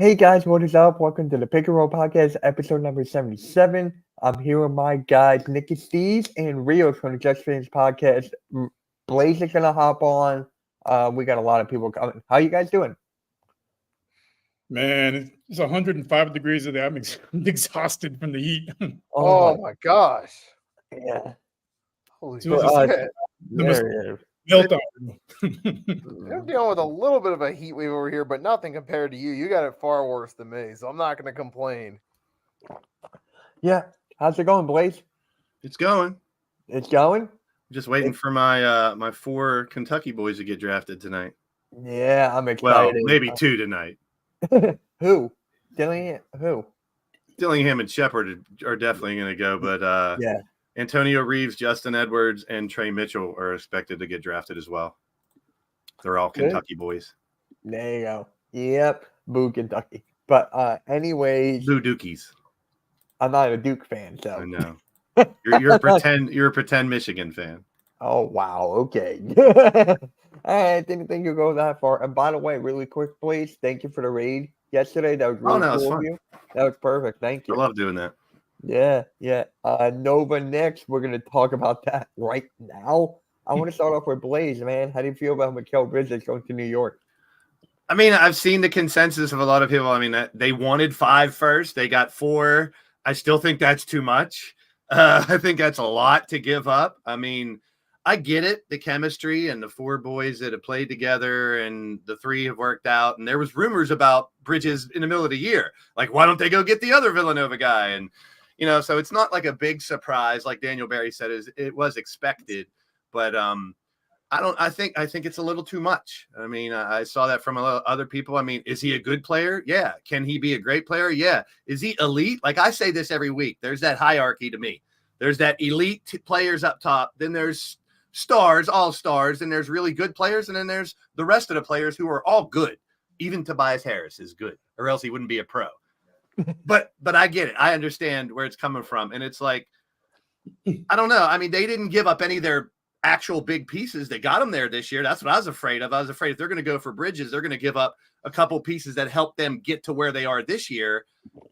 Hey guys, what is up? Welcome to the Pick and Roll Podcast, episode number 77. I'm here with my guys, Nicky Steves and Rios from the Just Fans Podcast. Blaze is gonna hop on. We got a lot of people coming. How you guys doing? Man, it's 105 degrees today. I'm exhausted from the heat. Oh my gosh. Yeah. Holy So it's shit. There it is. Melt on. I'm dealing with a little bit of a heat wave over here, but nothing compared to you. You got it far worse than me, so I'm not going to complain. Yeah. How's it going, Blaze? It's going. It's going? Just waiting for my my four Kentucky boys to get drafted tonight. Yeah, I'm excited. Well, maybe two tonight. Who? Dillingham? Who? Dillingham and Shepard are definitely going to go, but Yeah. Antonio Reeves, Justin Edwards, and Trey Mitchell are expected to get drafted as well. They're all Kentucky boys. There you go. Yep. Boo Kentucky. But anyways, Blue Dukies. I'm not a Duke fan, so I know. You're a pretend Michigan fan. Oh wow, okay. I didn't think you'd go that far. And by the way, really quick, please, thank you for the raid yesterday. That was really no, it's cool of fun. you. That was perfect. Thank I you. love doing that. Yeah. Nova next. We're gonna talk about that right now. I want to start off with Blaze, man. How do you feel about Mikal Bridges going to New York? I mean, I've seen the consensus of a lot of people. I mean, they wanted 5 first. They got 4. I still think that's too much. I think that's a lot to give up. I mean, I get it, the chemistry and the 4 boys that have played together and the 3 have worked out. And there was rumors about Bridges in the middle of the year. Like, why don't they go get the other Villanova guy? And, so it's not like a big surprise. Like Daniel Barry said, it was expected. But I think it's a little too much. I mean, I saw that from other people. I mean, is he a good player? Yeah. Can he be a great player? Yeah. Is he elite? Like I say this every week. There's that hierarchy to me. There's that elite players up top. Then there's stars, all stars. Then there's really good players. And then there's the rest of the players who are all good. Even Tobias Harris is good, or else he wouldn't be a pro. But I get it. I understand where it's coming from. And it's like, I don't know. I mean, they didn't give up any of their actual big pieces. They got them there this year. That's what I was afraid of. I was afraid if they're going to go for Bridges, they're going to give up a couple pieces that help them get to where they are this year.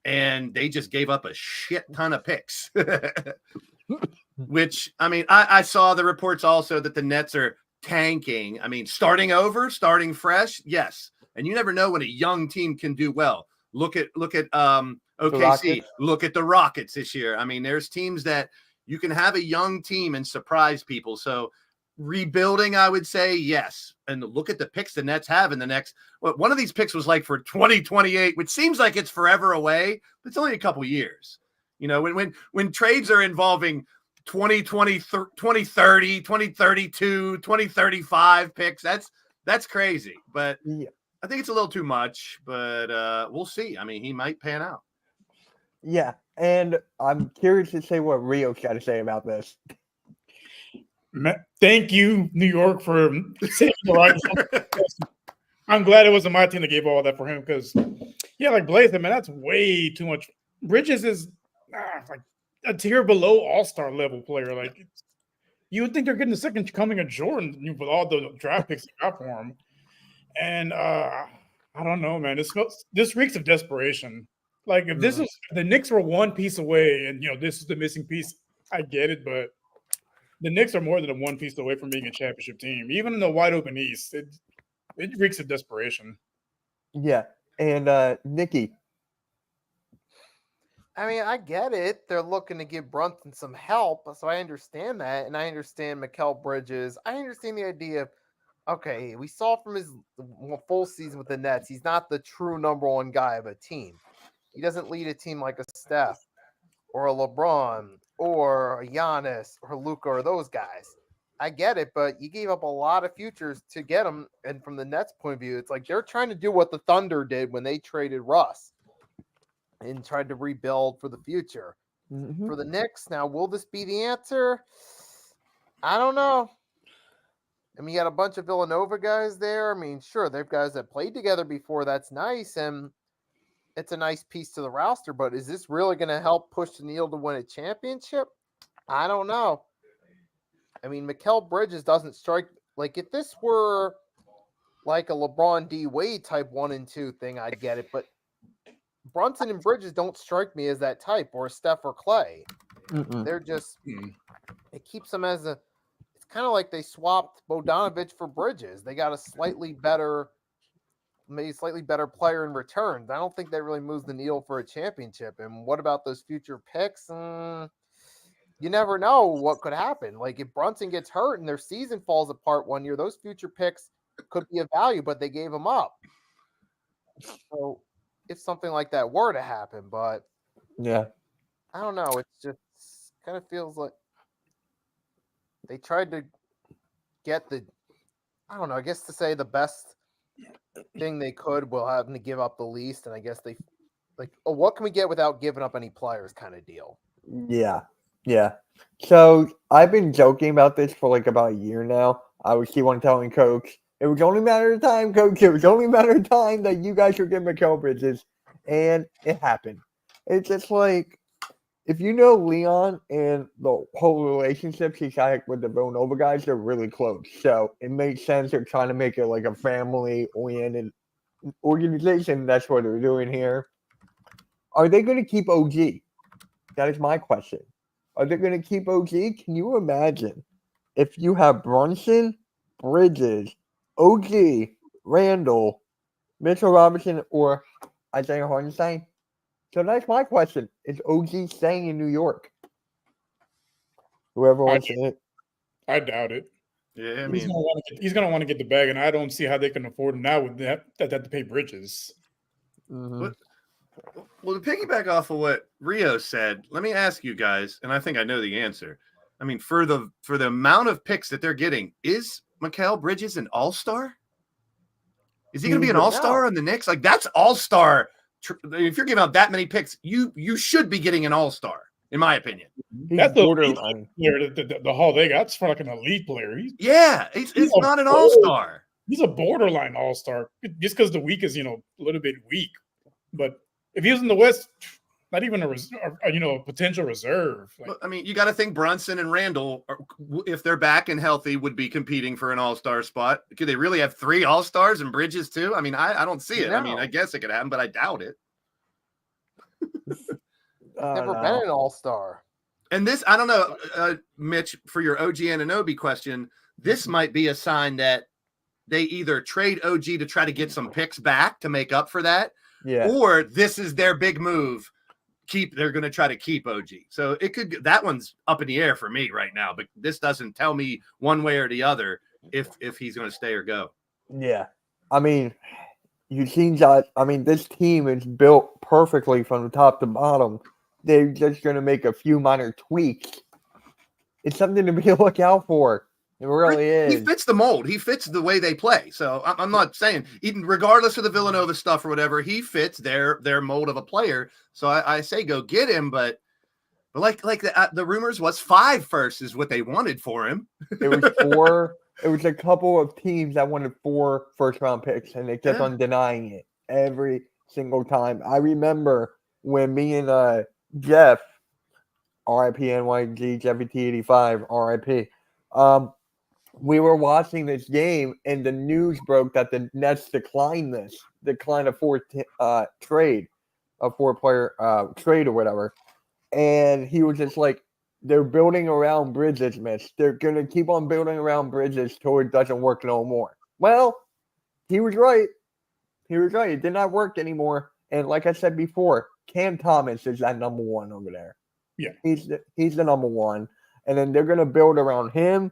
And they just gave up a shit ton of picks. Which, I mean, I saw the reports also that the Nets are tanking. I mean, starting over, starting fresh. Yes. And you never know when a young team can do well. Look at OKC. Look at the Rockets this year. I mean, there's teams that you can have a young team and surprise people. So rebuilding, I would say, yes. And look at the picks the Nets have in the next. Well, one of these picks was like for 2028, which seems like it's forever away, but it's only a couple years. When trades are involving 2020, 2030, 2032, 2035 picks, that's crazy. But yeah. I think it's a little too much, but we'll see. I mean, he might pan out. Yeah, and I'm curious to say what Rio's got to say about this. Thank you, New York, for saving the right. I'm glad it wasn't my team that gave all that for him because, yeah, like Blaze, man, that's way too much. Bridges is like a tier below all-star level player. Like, you would think they're getting the second coming of Jordan with all the draft picks they got for him. And I don't know, man. This reeks of desperation. Like if this is the Knicks were one piece away, and this is the missing piece, I get it, but the Knicks are more than a one piece away from being a championship team. Even in the wide open East, it reeks of desperation. Yeah, and Nikki. I mean, I get it. They're looking to give Brunson some help, so I understand that, and I understand Mikal Bridges. I understand the idea of. Okay, we saw from his full season with the Nets, he's not the true number one guy of a team. He doesn't lead a team like a Steph or a LeBron or a Giannis or Luka or those guys. I get it, but you gave up a lot of futures to get him. And from the Nets' point of view, it's like they're trying to do what the Thunder did when they traded Russ and tried to rebuild for the future. Mm-hmm. For the Knicks, now, will this be the answer? I don't know. I mean, you got a bunch of Villanova guys there. I mean, sure, they've guys that played together before. That's nice, and it's a nice piece to the roster. But is this really going to help push the needle to win a championship? I don't know. I mean, Mikal Bridges doesn't strike like if this were like a LeBron D. Wade type 1 and 2 thing, I'd get it. But Brunson and Bridges don't strike me as that type, or Steph or Clay. Mm-mm. They're just Hmm. it keeps them as a. It's kind of like they swapped Bogdanovich for Bridges. They got maybe slightly better player in return. I don't think that really moves the needle for a championship. And what about those future picks? You never know what could happen. Like if Brunson gets hurt and their season falls apart one year, those future picks could be of value, but they gave them up. So if something like that were to happen, but Yeah. I don't know. It's just kind of feels like they tried to get I don't know, I guess to say the best thing they could while having to give up the least. And I guess they what can we get without giving up any players kind of deal. Yeah. Yeah. So I've been joking about this for like about a year now. I was keep on telling Coach, it was only a matter of time, Coach. It was only a matter of time that you guys would get Mikal Bridges. And it happened. It's just like, if you know Leon and the whole relationship he's had with the Villanova guys, they're really close. So it makes sense they're trying to make it like a family-oriented organization. That's what they're doing here. Are they going to keep OG? That is my question. Are they going to keep OG? Can you imagine if you have Brunson, Bridges, OG, Randall, Mitchell Robinson, or Isaiah Hartenstein? So that's my question. Is OG staying in New York? Whoever wants it. I doubt it. Yeah, I He's mean, gonna want to get the bag, and I don't see how they can afford him now with that to pay Bridges. Mhm. well, to piggyback off of what Rio said, let me ask you guys, and I think I know the answer. I mean, for the amount of picks that they're getting, is Mikal Bridges an all-star? Is he going to be an No. all-star on the Knicks? Like that's all-star. If you're giving out that many picks, you should be getting an all-star, in my opinion. He's That's the borderline. player. The haul they got is for like an elite player. Yeah, it's He's a not an bold- all-star. He's a borderline all-star just because the week is a little bit weak. But if he was in the West, not even a potential reserve. Like, I mean, you got to think Brunson and Randall, if they're back and healthy, would be competing for an all-star spot. Could they really have 3 all-stars and Bridges too? I mean, I don't see it. I mean, No. I guess it could happen, but I doubt it. Never been an all-star. And this, I don't know, Mitch, for your OG Anunoby question, this might be a sign that they either trade OG to try to get some picks back to make up for that, Yeah. or this is their big move. They're going to try to keep OG. So that one's up in the air for me right now, but this doesn't tell me one way or the other if he's going to stay or go. Yeah. I mean, you seen that. I mean, this team is built perfectly from the top to bottom. They're just going to make a few minor tweaks. It's something to be look out for. It really He is. fits the mold. He fits the way they play. So I'm not saying, even regardless of the Villanova stuff or whatever, he fits their mold of a player. So I say go get him, but like the rumors was 5 first is what they wanted for him. It was 4. It was a couple of teams that wanted 4 first-round picks, and they kept on denying it every single time. I remember when me and Jeff, RIP NYG, Jeffy T85, RIP, we were watching this game, and the news broke that the Nets declined a 4-player trade or whatever. And he was just like, they're building around Bridges, Mitch. They're going to keep on building around Bridges till it doesn't work no more. Well, he was right. He was right. It did not work anymore. And like I said before, Cam Thomas is that number 1 over there. Yeah. He's the number 1. And then they're going to build around him,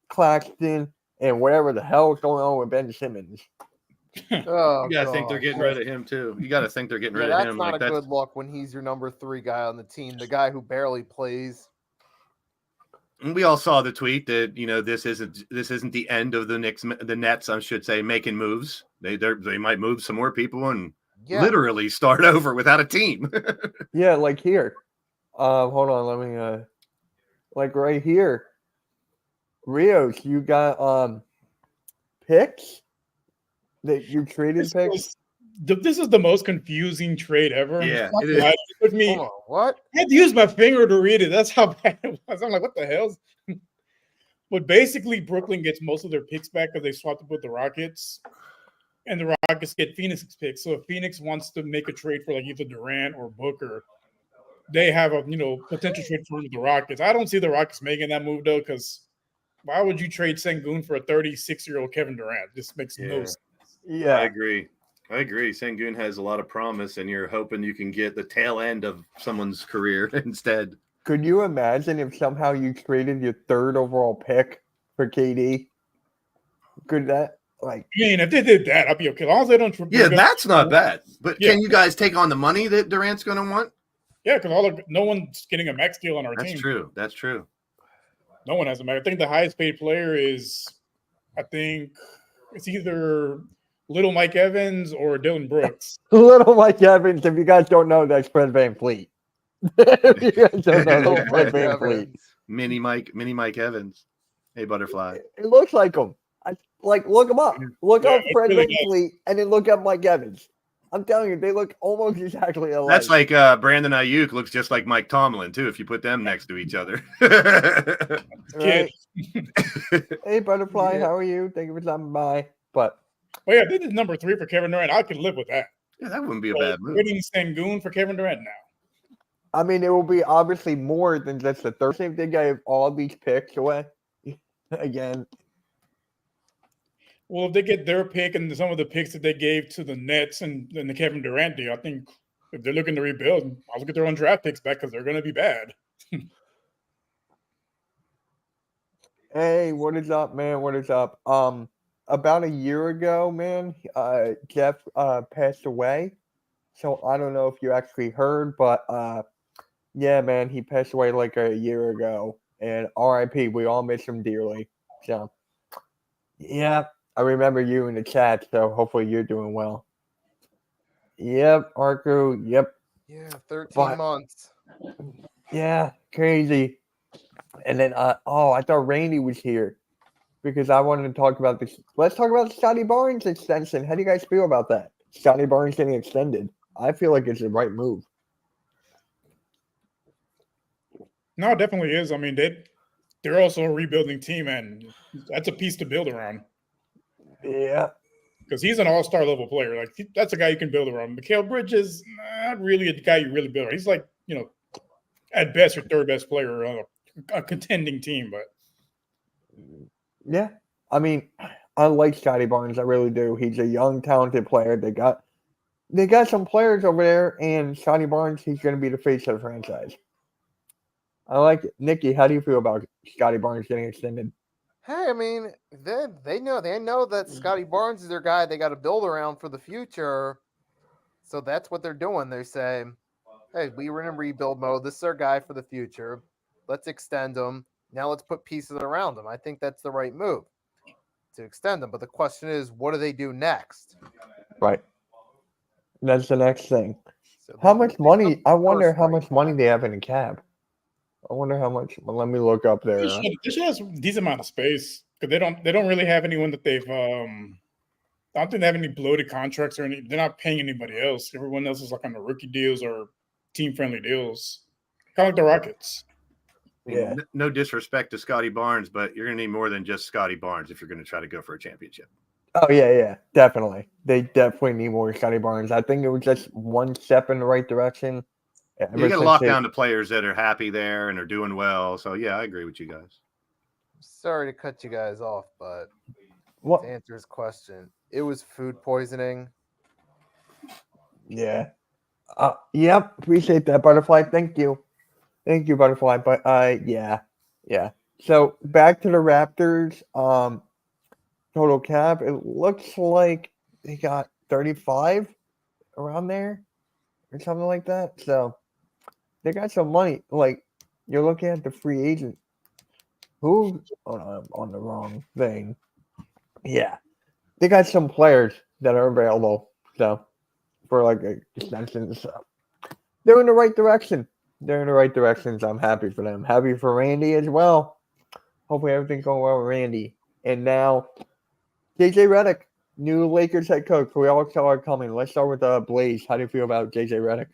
Claxton, and whatever the hell is going on with Ben Simmons. Oh, You got to think they're God. getting rid of him too. You got to think they're getting Yeah, rid of that's him. not Like a good look when he's your number 3 guy on the team, the guy who barely plays. We all saw the tweet that this isn't the end of the Nets, I should say, making moves. They might move some more people and literally start over without a team. Yeah, like here. Hold on, let me like right here. Rios, you got picks that you traded picks. This is the most confusing trade ever. Yeah, It it is. took me. Hold on, what? I had to use my finger to read it. That's how bad it was. I'm like, what the hell? But basically, Brooklyn gets most of their picks back because they swapped up with the Rockets, and the Rockets get Phoenix's pick. So if Phoenix wants to make a trade for like either Durant or Booker, they have a potential trade for the Rockets. I don't see the Rockets making that move though, because why would you trade Sengun for a 36-year-old Kevin Durant? This makes no sense. I Yeah. agree. Sengun has a lot of promise, and you're hoping you can get the tail end of someone's career instead. Could you imagine if somehow you traded your 3rd overall pick for KD? Could that I mean, if they did that, I'd be okay. As long as they don't. Yeah, that's not bad. But Yeah. can you guys take on the money that Durant's going to want? Yeah, because no one's getting a max deal on our team. That's true. No one has a max. I think the highest paid player is, I think it's either Little Mike Evans or Dylan Brooks. Little Mike Evans? If you guys don't know, that's Fred VanVleet. If you guys don't know, that's Fred VanVleet. Mini Mike Evans. Hey, Butterfly. It looks like him. Look him up. Look Yeah, up it Fred really VanVleet and then look up Mike Evans. I'm telling you, they look almost exactly alike. That's like Brandon Ayuk looks just like Mike Tomlin, too, if you put them next to each other. right? Hey, Butterfly, Yeah. how are you? Thank you for stopping by. But Well, yeah, this is number 3 for Kevin Durant. I could live with that. Yeah, that wouldn't be a bad move. Trading Sengun for Kevin Durant now. I mean, it will be obviously more than just the third. If they gave all these picks away again. Well, if they get their pick and some of the picks that they gave to the Nets and the Kevin Durant deal, I think if they're looking to rebuild, I'll get their own draft picks back because they're going to be bad. Hey, what is up, man? What is up? About a year ago, man, Jeff passed away. So I don't know if you actually heard, but yeah, man, he passed away like a year ago. And RIP, we all miss him dearly. So yeah, I remember you in the chat, so hopefully you're doing well. Yep, Arku, yep. Yeah, 13 But- months. Yeah, crazy. And then, I thought Randy was here because I wanted to talk about this. Let's talk about the Scotty Barnes extension. How do you guys feel about that? Scotty Barnes getting extended. I feel like it's the right move. No, it definitely is. I mean, they're also a rebuilding team, and that's a piece to build around Yeah. because he's an all-star level player. Like that's a guy you can build around. Mikal Bridges, not really a guy you really build around. He's like, at best, your 3rd best player on a contending team, but Yeah. I mean, I like Scotty Barnes. I really do. He's a young, talented player. They got some players over there, and Scotty Barnes, he's going to be the face of the franchise. I like it. Nikki, how do you feel about Scotty Barnes getting extended? Hey, I mean, they know that Scotty Barnes is their guy they got to build around for the future. So that's what they're doing. They say, hey, we were in rebuild mode. This is our guy for the future. Let's extend him. Now let's put pieces around him. I think that's the right move to extend him. But the question is, what do they do next? Right. That's the next thing. So How they- much they money? come I wonder first how right much now. money they have in the cap. I wonder how much. Well, let me look up there. they should have some decent amount of space because they don't really have anyone that they've. I don't think they have any bloated contracts or any. They're not paying anybody else. Everyone else is like on the rookie deals or team-friendly deals, kind of like the Rockets. Yeah. No disrespect to Scotty Barnes, but you're going to need more than just Scotty Barnes if you're going to try to go for a championship. Oh yeah, definitely. They definitely need more Scotty Barnes. I think it was just one step in the right direction. You got to lock down the players that are happy there and are doing well. So yeah, I agree with you guys. Sorry to cut you guys off, but What? to answer his question, it was food poisoning. Yeah. Yep. Appreciate that, Butterfly. Thank you, Butterfly. But yeah. So back to the Raptors. Total cap. It looks like they got 35 around there or something like that. So they got some money. Like you're looking at the free agent. Who? Oh no, I'm on the wrong thing. Yeah, they got some players that are available. So for like extensions, so they're in the right direction. So I'm happy for them. Happy for Randy as well. Hopefully everything's going well with Randy. And now JJ Redick, new Lakers head coach. We all saw it coming. Let's start with Blaze. How do you feel about JJ Redick?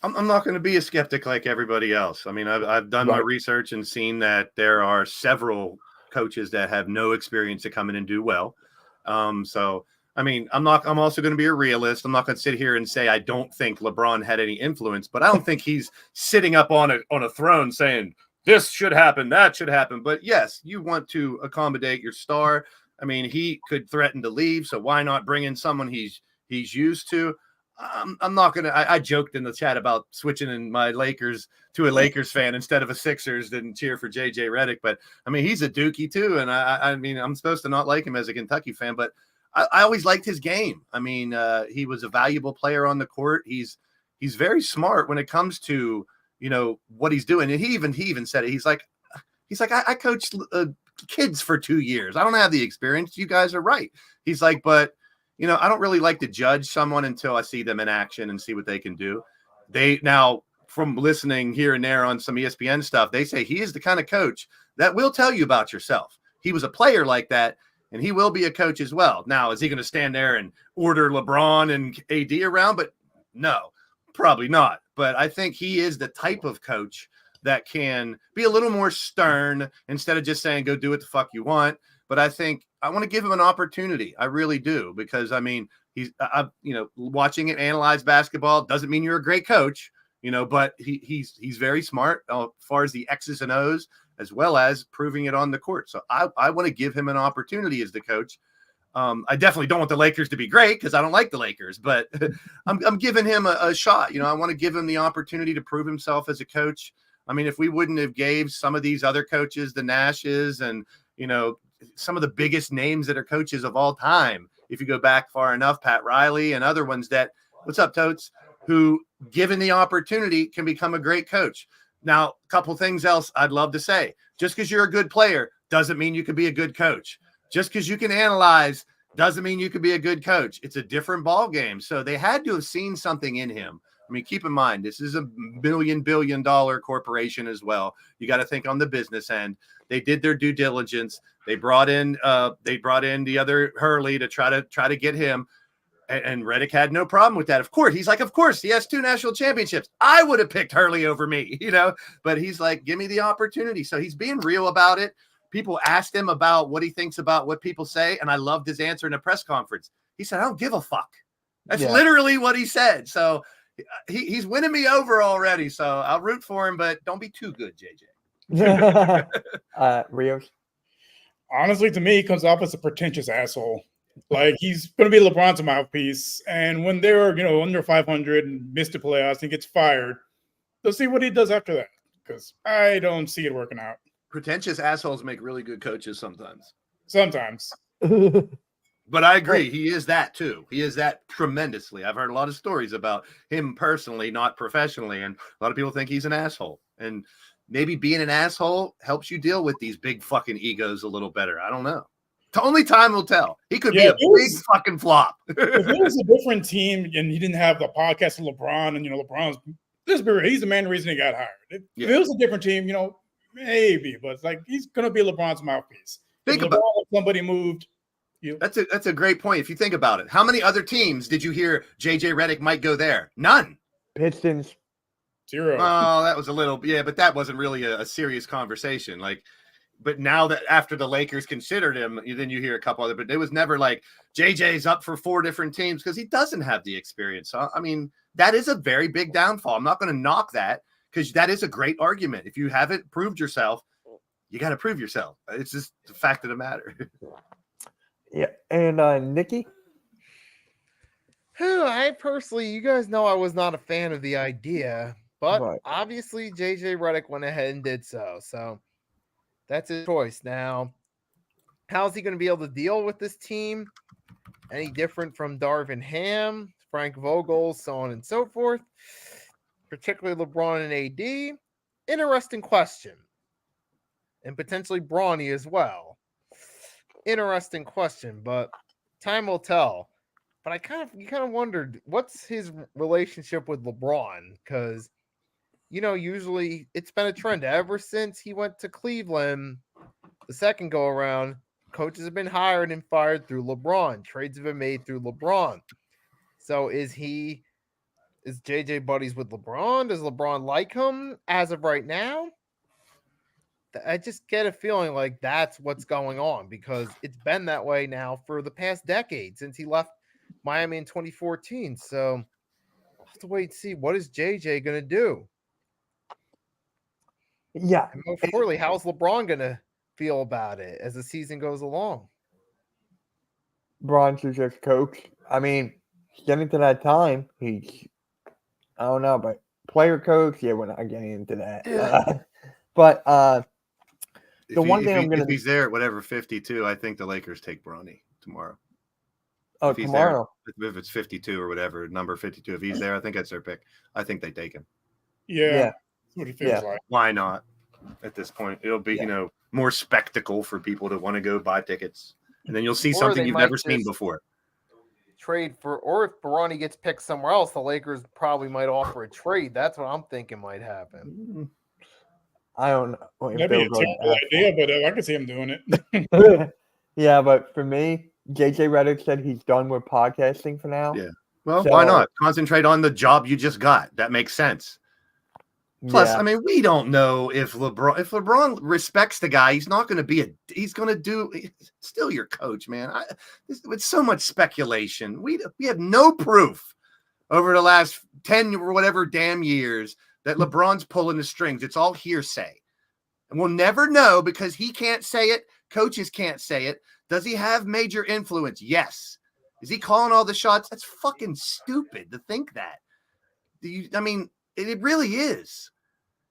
I'm not going to be a skeptic like everybody else. I mean, I've done my Right. research and seen that there are several coaches that have no experience to come in and do well. So I mean, I'm also going to be a realist. I'm not going to sit here and say I don't think LeBron had any influence, but I don't think he's sitting up on a throne saying this should happen, that should happen. But yes, you want to accommodate your star. I mean, he could threaten to leave, so why not bring in someone he's used to? I'm not going to. I joked in the chat about switching in my Lakers to a Lakers fan instead of a Sixers and cheer for JJ Redick. But I mean, he's a Dookie too, and I mean, I'm supposed to not like him as a Kentucky fan, but I always liked his game. I mean, he was a valuable player on the court. He's very smart when it comes to what he's doing, and he even said it. He's like I coached kids for 2 years. I don't have the experience. You guys are right. He's like, but I don't really like to judge someone until I see them in action and see what they can do. Now, from listening here and there on some ESPN stuff, they say he is the kind of coach that will tell you about yourself. He was a player like that, and he will be a coach as well. Now, is he going to stand there and order LeBron and AD around? But no, probably not. But I think he is the type of coach that can be a little more stern instead of just saying, go do what the fuck you want. But I think I want to give him an opportunity. I really do, because I mean, he's, watching it analyze basketball doesn't mean you're a great coach, but he's very smart as far as the X's and O's, as well as proving it on the court. So I want to give him an opportunity as the coach. I definitely don't want the Lakers to be great because I don't like the Lakers, but I'm giving him a shot. I want to give him the opportunity to prove himself as a coach. I mean, if we wouldn't have gave some of these other coaches, the Nashes and, some of the biggest names that are coaches of all time, if you go back far enough, Pat Riley and other ones that, what's up, Totes, who given the opportunity can become a great coach. Now, a couple things else I'd love to say. Just because you're a good player doesn't mean you can be a good coach. Just because you can analyze doesn't mean you can be a good coach. It's a different ball game. So they had to have seen something in him. I mean, keep in mind, this is a billion-dollar corporation as well. You got to think on the business end. They did their due diligence. They brought in the other Hurley to try to get him. And Redick had no problem with that. Of course, he's like, of course, he has 2 national championships. I would have picked Hurley over me, but he's like, give me the opportunity. So he's being real about it. People asked him about what he thinks about what people say. And I loved his answer in a press conference. He said, I don't give a fuck. That's literally what he said. So he's winning me over already. So I'll root for him, but don't be too good, JJ. Rios. Honestly, to me, he comes off as a pretentious asshole. Like, he's going to be LeBron's mouthpiece. And when they're, under 500 and missed the playoffs and gets fired, they'll see what he does after that. Because I don't see it working out. Pretentious assholes make really good coaches sometimes. Sometimes. But I agree. He is that too. He is that tremendously. I've heard a lot of stories about him personally, not professionally. And a lot of people think he's an asshole. And maybe being an asshole helps you deal with these big fucking egos a little better. I don't know. Only time will tell. He could be a big fucking flop. If it was a different team and he didn't have the podcast of LeBron and, LeBron's, let's be real, he's the main reason he got hired. If it was a different team, maybe, but it's like he's going to be LeBron's mouthpiece. Think if about somebody moved. That's a great point. If you think about it, how many other teams did you hear JJ Redick might go there? None. Pistons. 0. Oh, that was a little, but that wasn't really a serious conversation. But now that after the Lakers considered him, then you hear a couple other, but it was never like JJ's up for 4 different teams because he doesn't have the experience. So, I mean, that is a very big downfall. I'm not going to knock that because that is a great argument. If you haven't proved yourself, you got to prove yourself. It's just the fact of the matter. Yeah. And Nikki? I personally, you guys know I was not a fan of the idea, but obviously JJ Redick went ahead and did so. So that's his choice. Now, how's he going to be able to deal with this team? Any different from Darvin Ham, Frank Vogel, so on and so forth, particularly LeBron and AD? Interesting question. And potentially Bronny as well. Interesting question, but time will tell. But you kind of wondered, what's his relationship with LeBron? Because, usually it's been a trend ever since he went to Cleveland. The second go around, coaches have been hired and fired through LeBron. Trades have been made through LeBron. So is JJ buddies with LeBron? Does LeBron like him as of right now? I just get a feeling like that's what's going on because it's been that way now for the past decade since he left Miami in 2014. So I'll have to wait and see what is JJ going to do. Yeah, And more importantly, how's LeBron going to feel about it as the season goes along? Bron's is just coach. I mean, getting to that time, he's, I don't know, but player coach, yeah, we're not getting into that. Yeah. But If the he- one if thing he- I'm gonna if he's there at whatever 52, I think the Lakers take Bronny tomorrow. If he's tomorrow, there, if it's 52 or whatever, number 52, if he's there, I think that's their pick. I think they take him. Yeah, Yeah. that's what it feels Yeah. like. Why not? At this point, it'll be Yeah. more spectacle for people to want to go buy tickets, and then you'll see Or something they you've might never seen just- before. Trade for, or if Bronny gets picked somewhere else, the Lakers probably might offer a trade. That's what I'm thinking might happen. I don't know. if That'd be they'll a go terrible that idea, but I could see him doing it. far. Yeah, but for me, JJ Redick said he's done with podcasting for now. Yeah. Well, why So- not concentrate on the job you just got? That makes sense. Plus, Yeah. I mean, we don't know if LeBron respects the guy. He's not going to be he's going to do. Still your coach, man. It's so much speculation. We have no proof over the last 10 or whatever damn years that LeBron's pulling the strings. It's all hearsay, and we'll never know because he can't say it. Coaches can't say it. Does he have major influence? Yes. Is he calling all the shots? That's fucking stupid to think that. I mean, it really is.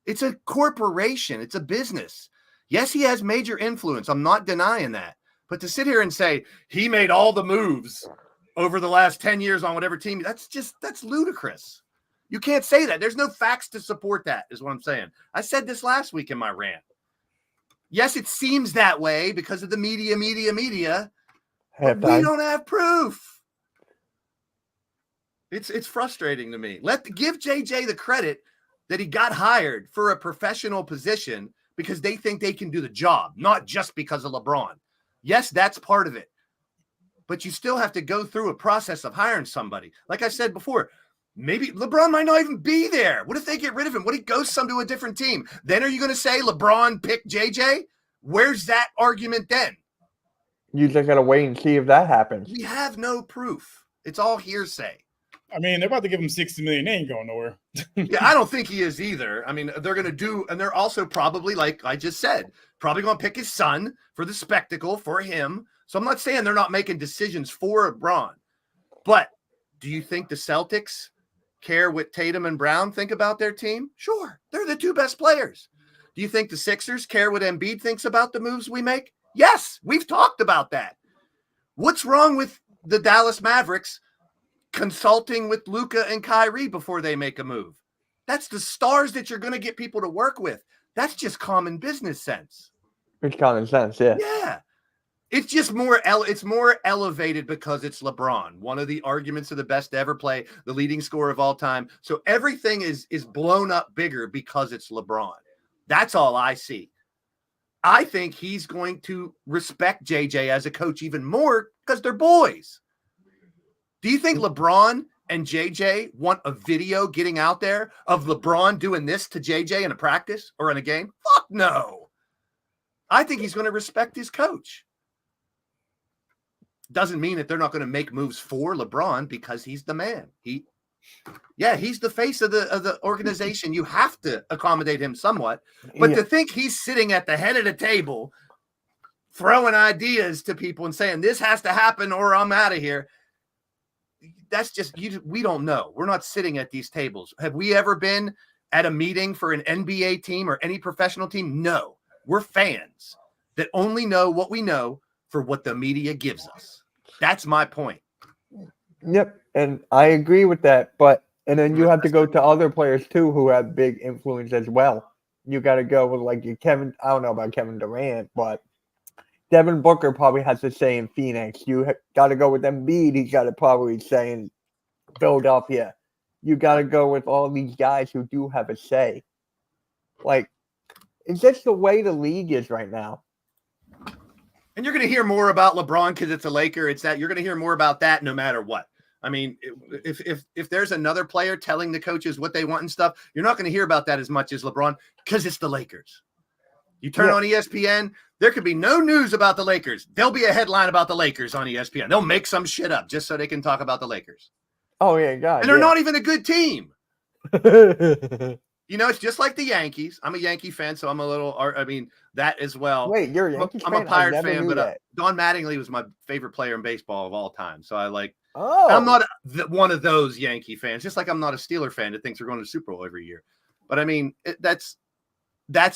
It's a corporation. It's a business. Yes, he has major influence. I'm not denying that. But to sit here and say he made all the moves over the last 10 years on whatever team, that's ludicrous. You can't say that. There's no facts to support that, is what I'm saying. I said this last week in my rant. Yes, it seems that way because of the media, but we Halftime. don't have proof. It's frustrating to me. Give JJ the credit that he got hired for a professional position because they think they can do the job, not just because of LeBron. Yes, that's part of it. But you still have to go through a process of hiring somebody. Like I said before, maybe LeBron might not even be there. What if they get rid of him? What if he goes some to a different team? Then are you going to say LeBron picked JJ? Where's that argument then? You just gotta wait and see if that happens. We have no proof. It's all hearsay. I mean, they're about to give him $60 million. They ain't going nowhere. Yeah, I don't think he is either. I mean, they're going to do, and they're also probably, like I just said, probably going to pick his son for the spectacle for him. So I'm not saying they're not making decisions for LeBron. But do you think the Celtics care what Tatum and Brown think about their team? Sure. They're the two best players. Do you think the Sixers care what Embiid thinks about the moves we make? Yes, we've talked about that. What's wrong with the Dallas Mavericks consulting with Luka and Kyrie before they make a move? That's the stars that you're going to get people to work with. That's just common business sense. It's common sense, yeah. Yeah. It's just more elevated because it's LeBron, one of the arguments of the best to ever play, the leading scorer of all time. So everything is blown up bigger because it's LeBron. That's all I see. I think he's going to respect JJ as a coach even more because they're boys. Do you think LeBron and JJ want a video getting out there of LeBron doing this to JJ in a practice or in a game? Fuck no. I think he's going to respect his coach. Doesn't mean that they're not going to make moves for LeBron because he's the man. He's the face of the organization. You have to accommodate him somewhat. But Yeah. to think he's sitting at the head of the table, throwing ideas to people and saying this has to happen or I'm out of here. That's just we don't know. We're not sitting at these tables. Have we ever been at a meeting for an NBA team or any professional team? No. We're fans that only know what we know for what the media gives us. That's my point. Yep, and I agree with that. But and then you have to go to other players too who have big influence as well. You got to go with like your Kevin. I don't know about Kevin Durant, but Devin Booker probably has to say in Phoenix. You got to go with Embiid. He's got to probably say in Philadelphia. You got to go with all these guys who do have a say. Like, it's just the way the league is right now. And you're going to hear more about LeBron because it's a Laker. It's that you're going to hear more about that no matter what. I mean, if there's another player telling the coaches what they want and stuff, you're not going to hear about that as much as LeBron because it's the Lakers. You turn Yeah. on ESPN, there could be no news about the Lakers. There'll be a headline about the Lakers on ESPN. They'll make some shit up just so they can talk about the Lakers. Oh yeah, God. And they're not even a good team. not. You know, it's just like the Yankees. I'm a Yankee fan, so I'm a little, I mean, that as well. Wait, you're a Yankees I'm fan? a Pirate I never fan, knew but that. Don Mattingly was my favorite player in baseball of all time. So I like, Oh, I'm not one of those Yankee fans, just like I'm not a Steeler fan that thinks we're going to the Super Bowl every year. But I mean, that's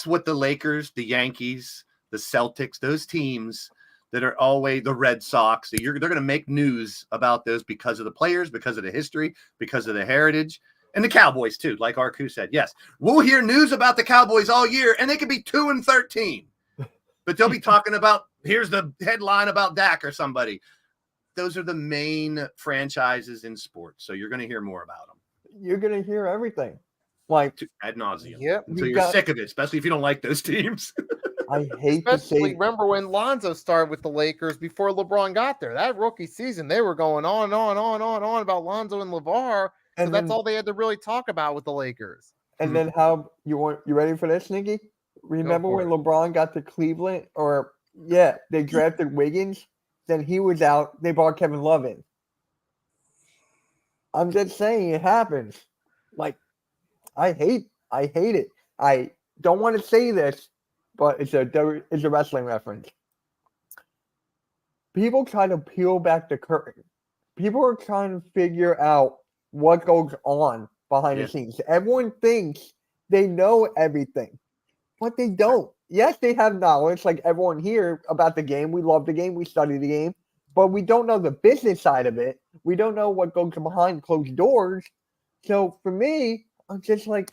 what the Lakers, the Yankees, the Celtics, those teams that are always the Red Sox, they're going to make news about those because of the players, because of the history, because of the heritage. And the Cowboys too, like Arku said. Yes, we'll hear news about the Cowboys all year, and they could be 2-13, but they'll be talking about, here's the headline about Dak or somebody. Those are the main franchises in sports, so you're going to hear more about them. you're gonna hear everything. Like Ad nauseum. Yep. So You you're got- sick of it, especially if you don't like those teams. I hate to Especially say, remember when Lonzo started with the Lakers before LeBron got there. That rookie season, they were going on and on about Lonzo and LeVar. So and that's then all they had to really talk about with the Lakers. and then how you ready for this, Nicky? Remember for when it. LeBron got to Cleveland, or they drafted Wiggins, then he was out. They brought Kevin Love in. I'm just saying it happens. Like I hate it. I don't want to say this, but it's a wrestling reference. People try to peel back the curtain. People are trying to figure out what goes on behind Yeah. the scenes. Everyone thinks they know everything, but they don't. Yes, they have knowledge, like everyone here, about the game. We love the game. We study the game, but we don't know the business side of it. We don't know what goes behind closed doors. So for me, I'm just like,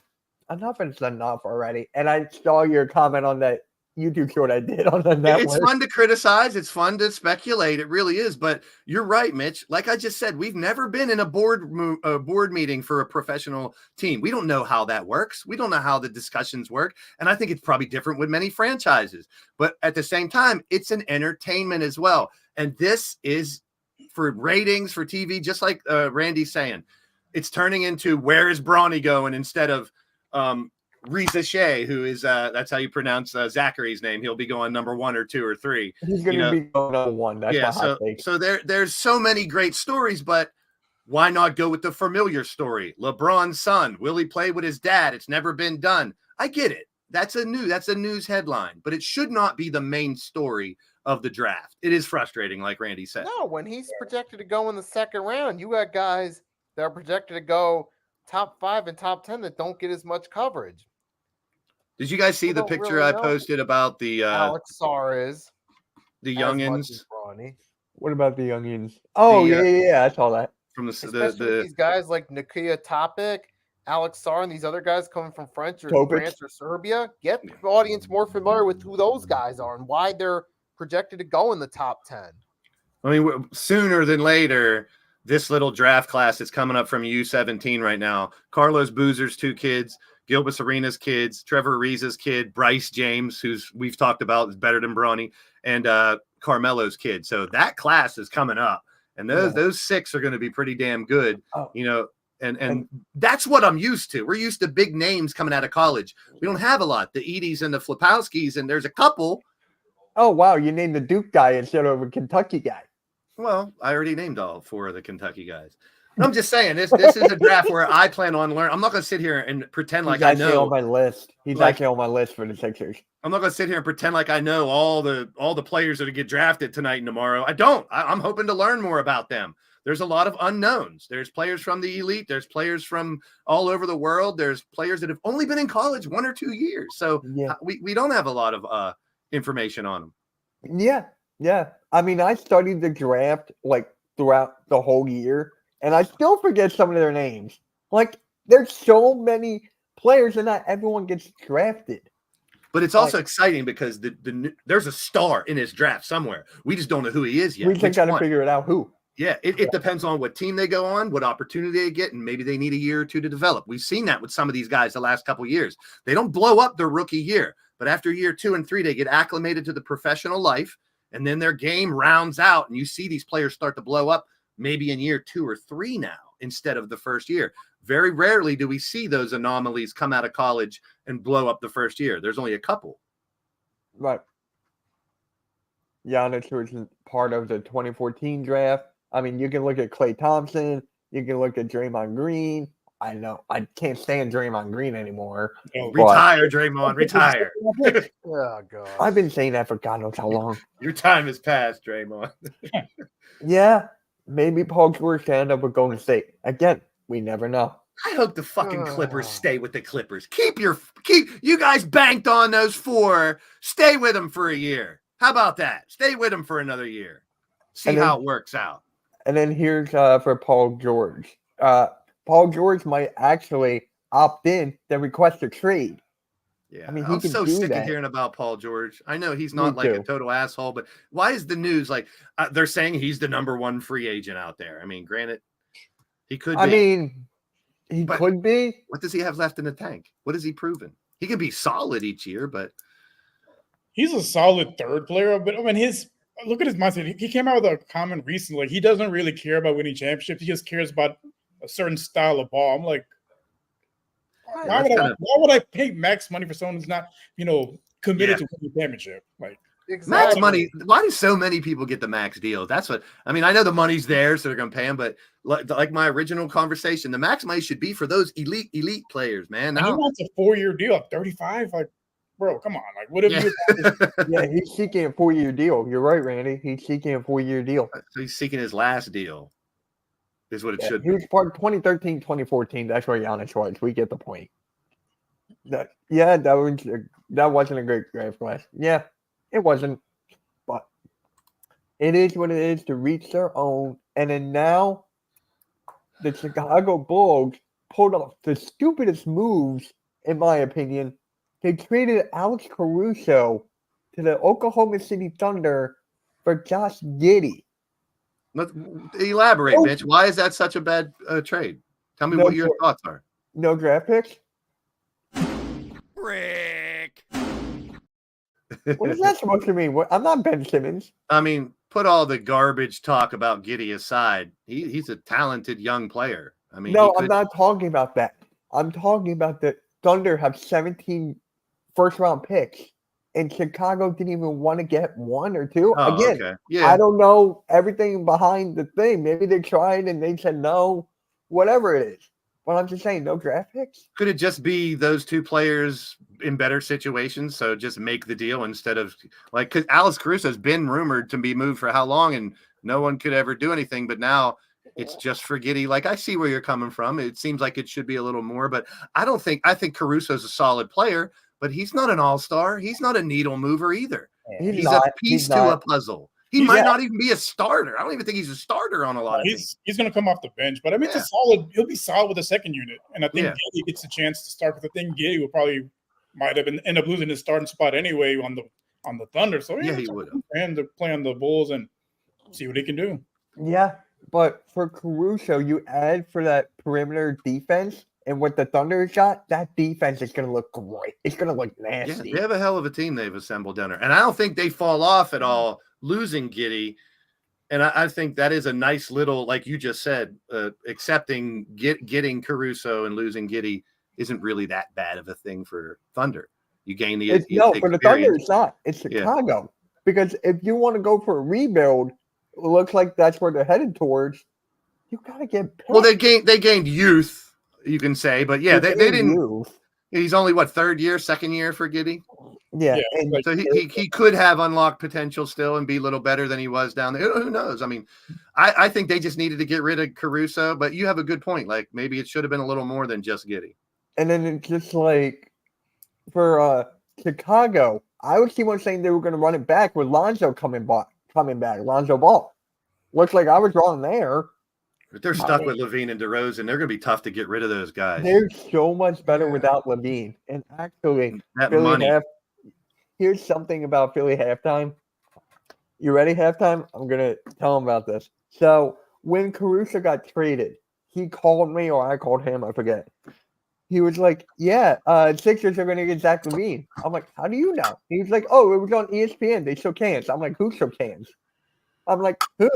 enough is enough already. And I saw your comment on that YouTube short I did on the network. It's fun to criticize. It's fun to speculate. It really is. But you're right, Mitch. Like I just said, we've never been in a board meeting for a professional team. We don't know how that works. We don't know how the discussions work. And I think it's probably different with many franchises. But at the same time, it's an entertainment as well. And this is for ratings, for TV, just like Randy's saying. It's turning into where is Bronny going instead of Reza Shea, who is that's how you pronounce Zachary's name. He'll be going number 1 or 2 or 3. He's going to be going number 1. That's my hot take. So there's so many great stories, but why not go with the familiar story? LeBron's son, will he play with his dad? It's never been done. I get it. That's a news headline, but it should not be the main story of the draft. It is frustrating, like Randy said. No, when he's projected to go in the second round, you got guys that are projected to go top 5 and top 10 that don't get as much coverage. Did you guys see We the don't picture really I know. posted about the Alex Sarr is the as much youngins as Bronny. What about the youngins? Oh, The, yeah, I saw that. from Especially with the these guys like Nakia Topic, Alex Sarr, and these other guys coming from France Topic. or Serbia. Get the audience more familiar with who those guys are and why they're projected to go in the top 10. I mean, sooner than later, this little draft class that's coming up from U17 right now. Carlos Boozer's 2 kids, Gilbert Arenas' kids, Trevor Ariza's kid, Bryce James, who's we've talked about is better than Bronny, and Carmelo's kid. So that class is coming up, and those 6 are going to be pretty damn good. Oh. You know, and that's what I'm used to. We're used to big names coming out of college. We don't have a lot. The Eddies and the Flipowskis, and there's a couple. Oh, wow, you named the Duke guy instead of a Kentucky guy. Well, I already named all 4 of the Kentucky guys. I'm just saying this is a draft where I plan on learning. I'm not going to sit here and pretend like He's I actually know. on my list. He's Like- actually on my list for the Sixers. I'm not going to sit here and pretend like I know all the players that get drafted tonight and tomorrow. I don't. I'm hoping to learn more about them. There's a lot of unknowns. There's players from the elite. There's players from all over the world. There's players that have only been in college 1 or 2 years. So Yeah. we don't have a lot of information on them. Yeah. I mean, I studied the draft like throughout the whole year, and I still forget some of their names. Like, there's so many players, and not everyone gets drafted. But it's also exciting because there's a star in his draft somewhere. We just don't know who he is yet. We just Which got to one? figure it out who. Yeah, it depends on what team they go on, what opportunity they get, and maybe they need a year or 2 to develop. We've seen that with some of these guys the last couple of years. They don't blow up their rookie year, but after year 2 and 3, they get acclimated to the professional life, and then their game rounds out, and you see these players start to blow up maybe in year 2 or 3 now instead of the first year. Very rarely do we see those anomalies come out of college and blow up the first year. There's only a couple. Right. Giannis was part of the 2014 draft. I mean, you can look at Klay Thompson. You can look at Draymond Green. I know I can't stand Draymond Green anymore. No, But- Retire, Draymond. Retire. Oh god. I've been saying that for God knows how long. Your time has passed, Draymond. Yeah, maybe Paul George can end up with Golden State. Again, we never know. I hope the fucking Clippers stay with the Clippers. Keep you guys banked on those 4. Stay with them for a year. How about that? Stay with them for another year. See And then- how it works out. And then here's for Paul George. Paul George might actually opt in to request a trade. Yeah, I mean, he I'm can so do sick of that. hearing about Paul George. I know he's Me not like a too. total asshole, but why is the news like they're saying he's the #1 free agent out there? I mean, granted, he could be. I mean, he But- could be. What does he have left in the tank? What has he proven? He can be solid each year, but he's a solid third player, but I mean, look at his mindset. He came out with a comment recently. Like, he doesn't really care about winning championships. He just cares about a certain style of ball. I'm like, why would I pay max money for someone who's not, committed to winning a championship? Like, max Exactly. money. Why do so many people get the max deal? That's what I mean. I know the money's there, so they're going to pay him. But like my original conversation, the max money should be for those elite players, man. and he Now, wants a 4-year deal at 35. Like, bro, come on. Like, what have yeah. you? Yeah, he's seeking a 4-year deal. You're right, Randy. He's seeking a 4-year deal. So he's seeking his last deal. Is what it Yeah, should he be. was part of 2013, 2014. That's where Giannis was. We get the point. That wasn't a great draft class. Yeah, it wasn't. But it is what it is to reach their own. And then now, the Chicago Bulls pulled off the stupidest moves, in my opinion. They traded Alex Caruso to the Oklahoma City Thunder for Josh Giddey. Let's elaborate, Oh. Mitch. Why is that such a bad trade? Tell me No, what your for- thoughts are. No draft picks? Rick. What is that supposed to mean? I'm not Ben Simmons. I mean, put all the garbage talk about Giddy aside. He's a talented young player. I mean, No, he I'm could- not talking about that. I'm talking about the Thunder have 17 first-round picks, and Chicago didn't even want to get 1 or 2. Oh, Again, okay. Yeah. I don't know everything behind the thing. Maybe they tried and they said no, whatever it is. But I'm just saying, no draft picks. Could it just be those 2 players in better situations? So just make the deal instead of like, because Alex Caruso has been rumored to be moved for how long, and no one could ever do anything. But now it's just for Giddey. Like, I see where you're coming from. It seems like it should be a little more, but I think Caruso's a solid player, but he's not an all-star. He's not a needle mover either. He's a piece to a puzzle. He He's might not. not even be a starter. I don't even think he's a starter on a lot of things. He's going to come off the bench, but I mean, Yeah. it's a solid. He'll be solid with the second unit, and I think Yeah. Giddey gets a chance to start. Because I think Giddey will probably might have end up losing his starting spot anyway on the Thunder. So Yeah, he it's would. for him to play on the Bulls and see what he can do. Yeah, but for Caruso, you add for that perimeter defense, and what the Thunder got, that defense is going to look great. It's going to look Yeah, nasty. they have a hell of a team they've assembled down there. And I don't think they fall off at all losing Giddey. And I think that is a nice little, like you just said, accepting getting Caruso and losing Giddey isn't really that bad of a thing for Thunder. You gain the No, for the Thunder, experience. it's not. It's Yeah. Chicago. Because if you want to go for a rebuild, it looks like that's where they're headed towards. You got to get picks. Well, they gained youth, you can say, but yeah, they didn't. Youth. He's only second year for Giddey. Yeah, Yeah, and like- So he could have unlocked potential still and be a little better than he was down there. Who knows? I mean, I think they just needed to get rid of Caruso, but you have a good point. Like, maybe it should have been a little more than just Giddey. and then it's just like for Chicago, I was the one saying they were going to run it back with Lonzo coming back. Lonzo Ball. Looks like I was wrong there. But they're stuck with Levine and DeRozan. They're going to be tough to get rid of those guys. They're so much better without Levine. And actually, That Philly money. here's something about Philly halftime. You ready, halftime? I'm going to tell them about this. So when Caruso got traded, he called me or I called him, I forget. He was like, yeah, Sixers are going to get Zach Levine. I'm like, how do you know? He was like, oh, it was on ESPN. They shook hands. I'm like, who shook hands? I'm like, who?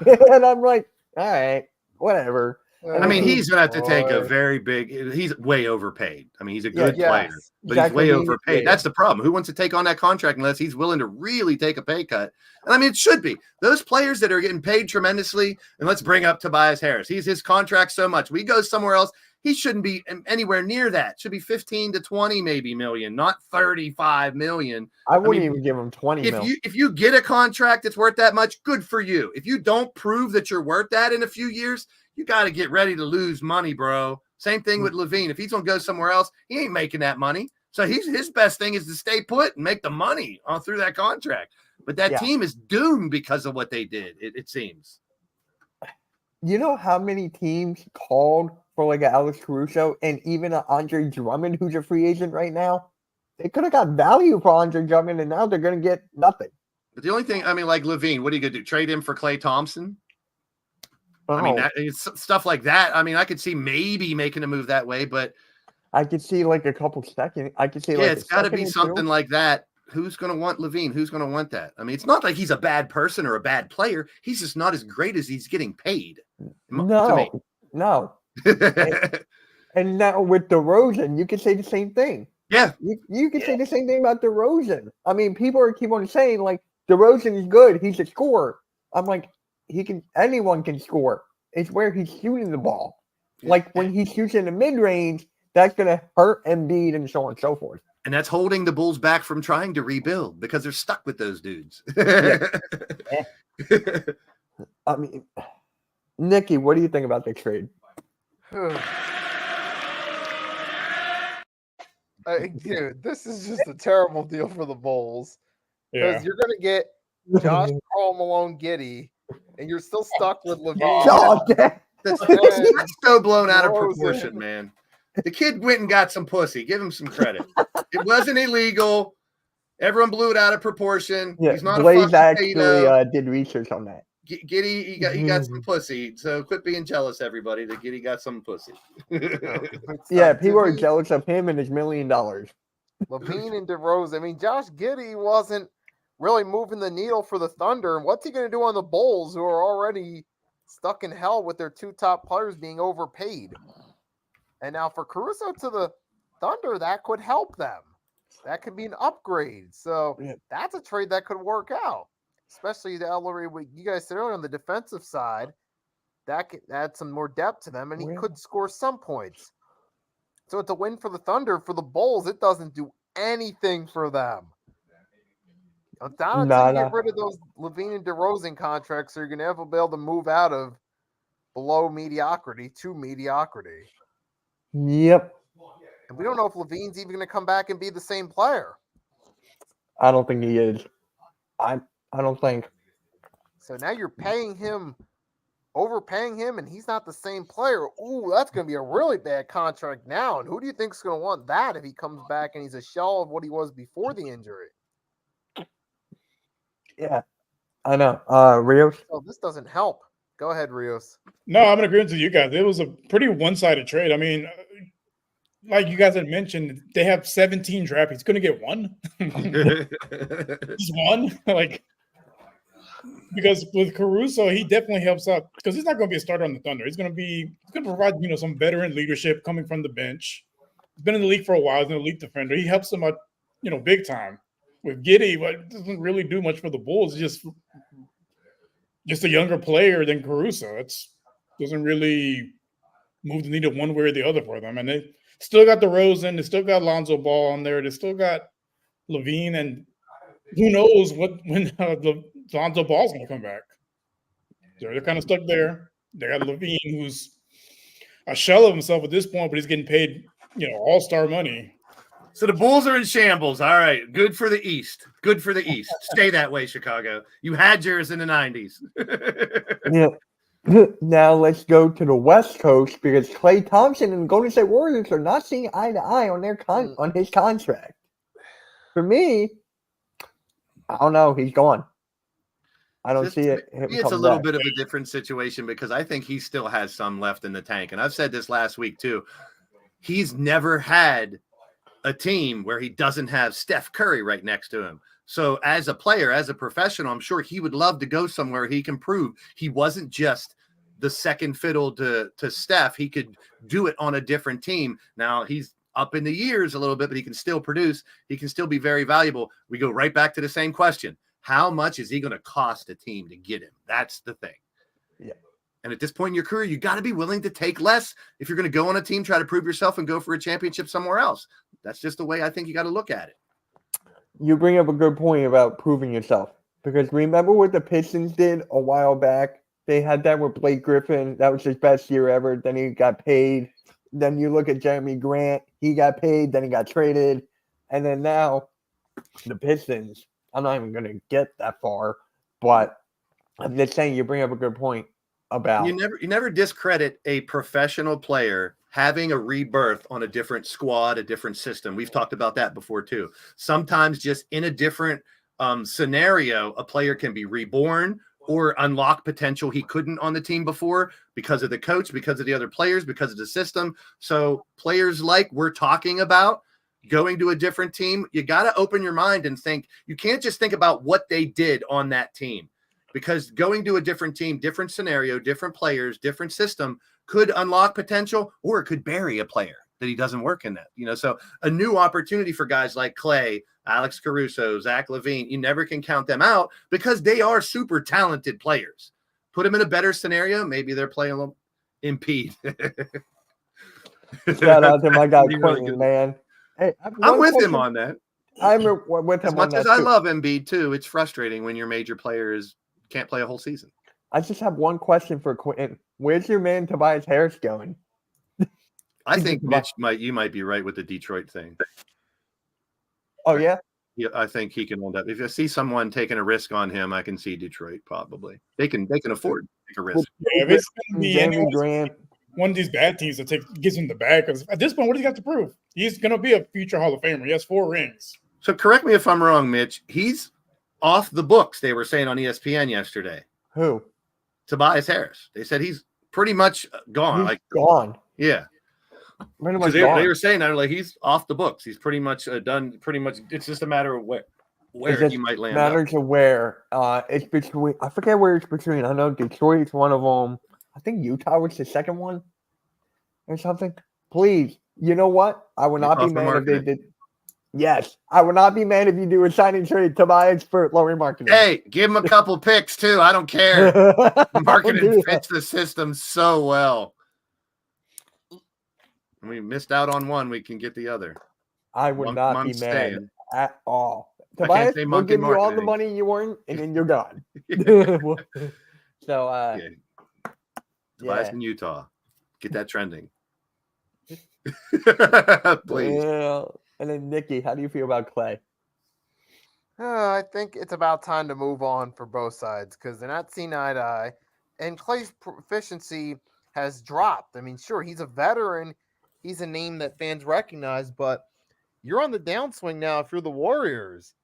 And I'm like, all right, whatever. I mean, he- he's gonna have to take a boy. very big. He's way overpaid. I mean, he's a Yeah, good player, Yes. but exactly, he's way he is overpaid. way That's the problem. Who wants to take on that contract unless he's willing to really take a pay cut? And I mean, it should be those players that are getting paid tremendously. And let's bring up Tobias Harris. His contract so much. We go somewhere else. He shouldn't be anywhere near that. Should be 15 to 20 maybe million, not 35 million. I wouldn't mean, even give him 20 If mil. you get a contract that's worth that much, good for you. If you don't prove that you're worth that in a few years, you got to get ready to lose money, bro. Same thing with Levine. If he's gonna go somewhere else, he ain't making that money. So his best thing is to stay put and make the money all through that contract. But that Yeah. team is doomed because of what they did. It seems. You know how many teams called for like an Alex Caruso and even an Andre Drummond, who's a free agent right now? They could have got value for Andre Drummond, and now they're going to get nothing. But the only thing, I mean, like Levine, what are you gonna do? Trade him for Klay Thompson? I mean, it's stuff like that. I mean, I could see maybe making a move that way, but I could see like a couple seconds. I could see yeah, like it's got to be or two. something like that. Who's going to want Levine? Who's going to want that? I mean, it's not like he's a bad person or a bad player. He's just not as great as he's getting paid. No. And now with DeRozan, you could say the same thing. Yeah. You could say the same thing about DeRozan. I mean, people keep on saying like DeRozan is good. He's a scorer. I'm like, anyone can score. It's where he's shooting the ball. Like when he shoots in the mid range, that's gonna hurt Embiid and so on and so forth. And that's holding the Bulls back from trying to rebuild because they're stuck with those dudes. I mean, Nikki, what do you think about the trade? Dude, this is just a terrible deal for the Bulls because Yeah. you're going to get Josh Karl Malone Giddy, and you're still stuck with Levine. God damn. That's so blown out of DeRozan. proportion, man. The kid went and got some pussy. Give him some credit. It wasn't illegal. Everyone blew it out of proportion. Yeah, He's not a Blaze fucking actually potato. did research on that. Giddy, he got some pussy. So quit being jealous, everybody. That Giddy got some pussy. Yeah, people are jealous of him and his $1 million. Levine and DeRozan. I mean, Josh Giddy wasn't really moving the needle for the Thunder. And what's he going to do on the Bulls, who are already stuck in hell with their two top players being overpaid? And now for Caruso to the Thunder, that could help them. That could be an upgrade. So Yeah. that's a trade that could work out, especially the Ellery. What you guys said earlier on the defensive side, that could add some more depth to them, and he Yeah. could score some points. So it's a win for the Thunder. For the Bulls, it doesn't do anything for them. Down until you get rid of those Levine and DeRozan contracts, so you're going to be able to move out of below mediocrity to mediocrity. Yep. And we don't know if Levine's even going to come back and be the same player. I don't think he is. I don't think. So now you're paying him, overpaying him, and he's not the same player. Ooh, that's going to be a really bad contract now. And who do you think is going to want that if he comes back and he's a shell of what he was before the injury? Yeah, I know. Rios. So this doesn't help. Go ahead, Rios. No, I'm in agreement with you guys. It was a pretty one-sided trade. I mean, like you guys had mentioned, they have 17 draft picks. He's going to get one. Just one. Like, because with Caruso, he definitely helps out because he's not going to be a starter on the Thunder. He's going to provide, some veteran leadership coming from the bench. He's been in the league for a while. He's an elite defender. He helps them out, big time. With Giddy, but it doesn't really do much for the Bulls. It's just a younger player than Caruso. It doesn't really move the needle one way or the other for them. And they still got DeRozan. They still got Lonzo Ball on there. They still got Levine. And who knows when Lonzo Ball's going to come back. They're kind of stuck there. They got Levine, who's a shell of himself at this point, but he's getting paid, all-star money. So the Bulls are in shambles. All right. Good for the East. Good for the East. Stay that way, Chicago. You had yours in the 90s. Yeah. Now let's go to the West Coast because Klay Thompson and the Golden State Warriors are not seeing eye to eye on on his contract. For me, I don't know. He's gone. I don't see it. It's a little bit of a different situation because I think he still has some left in the tank. And I've said this last week too. He's never had a team where he doesn't have Steph Curry right next to him. So as a player, as a professional, I'm sure he would love to go somewhere he can prove he wasn't just the second fiddle to Steph. He could do it on a different team. Now he's up in the years a little bit, but he can still produce. He can still be very valuable. We go right back to the same question. How much is he going to cost a team to get him? That's the thing. Yeah. And at this point in your career, you got to be willing to take less if you're going to go on a team, try to prove yourself, and go for a championship somewhere else. That's just the way I think you got to look at it. You bring up a good point about proving yourself. Because remember what the Pistons did a while back? They had that with Blake Griffin. That was his best year ever. Then he got paid. Then you look at Jeremy Grant. He got paid. Then he got traded. And then now the Pistons, I'm not even going to get that far. But I'm just saying you bring up a good point about. You never discredit a professional player having a rebirth on a different squad, a different system. We've talked about that before too. Sometimes just in a different scenario, a player can be reborn or unlock potential he couldn't on the team before because of the coach, because of the other players, because of the system. So players like we're talking about going to a different team, you got to open your mind and think. You can't just think about what they did on that team, because going to a different team, different scenario, different players, different system could unlock potential, or it could bury a player that he doesn't work in that, so a new opportunity for guys like Clay, Alex Caruso, Zach LaVine. You never can count them out because they are super talented players. Put them in a better scenario. Maybe they're playing a little impede. Shout out to my guy Really Quentin, good. man. Hey, I'm with him on that. I'm with him As on much that as I too. love Embiid too, it's frustrating when your major player can't play a whole season. I just have one question for Quentin. Where's your man Tobias Harris going? I think Mitch you might be right with the Detroit thing. Oh yeah. Yeah, I think he can end up. If I see someone taking a risk on him, I can see Detroit probably. They can afford to take a risk. Yeah, if it's going to be Jeremy anyone, Grant. one of these bad teams that gives him the bag, because at this point, what does he got to prove? He's going to be a future Hall of Famer. He has 4 rings. So correct me if I'm wrong, Mitch. He's off the books. They were saying on ESPN yesterday. Who? Tobias Harris. They said he's pretty much gone. He's gone. Yeah. Pretty much They gone. were saying that like he's off the books. He's pretty much done. Pretty much, it's just a matter of where It he might land. matters of where. It's between. I forget where it's between. I know Detroit is one of them. I think Utah was the second one, or something. Please, you know what? I would not be Utah for mad if they marketing. did. Yes, I would not be mad if you do a signing trade Tobias for lower marketing. Hey, give him a couple picks too. I don't care. Marketing fits the system so well. We missed out on one. We can get the other. I would not be mad staying. at all. I can't Tobias, say we'll monkey give you all the marketing. money you earned, and then you're gone. So, Tobias yeah. in Utah. Get that trending. Please. Yeah. And then Nikki, how do you feel about Clay? I think it's about time to move on for both sides because they're not seeing eye to eye. And Clay's proficiency has dropped. I mean, sure, he's a veteran. He's a name that fans recognize, but you're on the downswing now if you're the Warriors.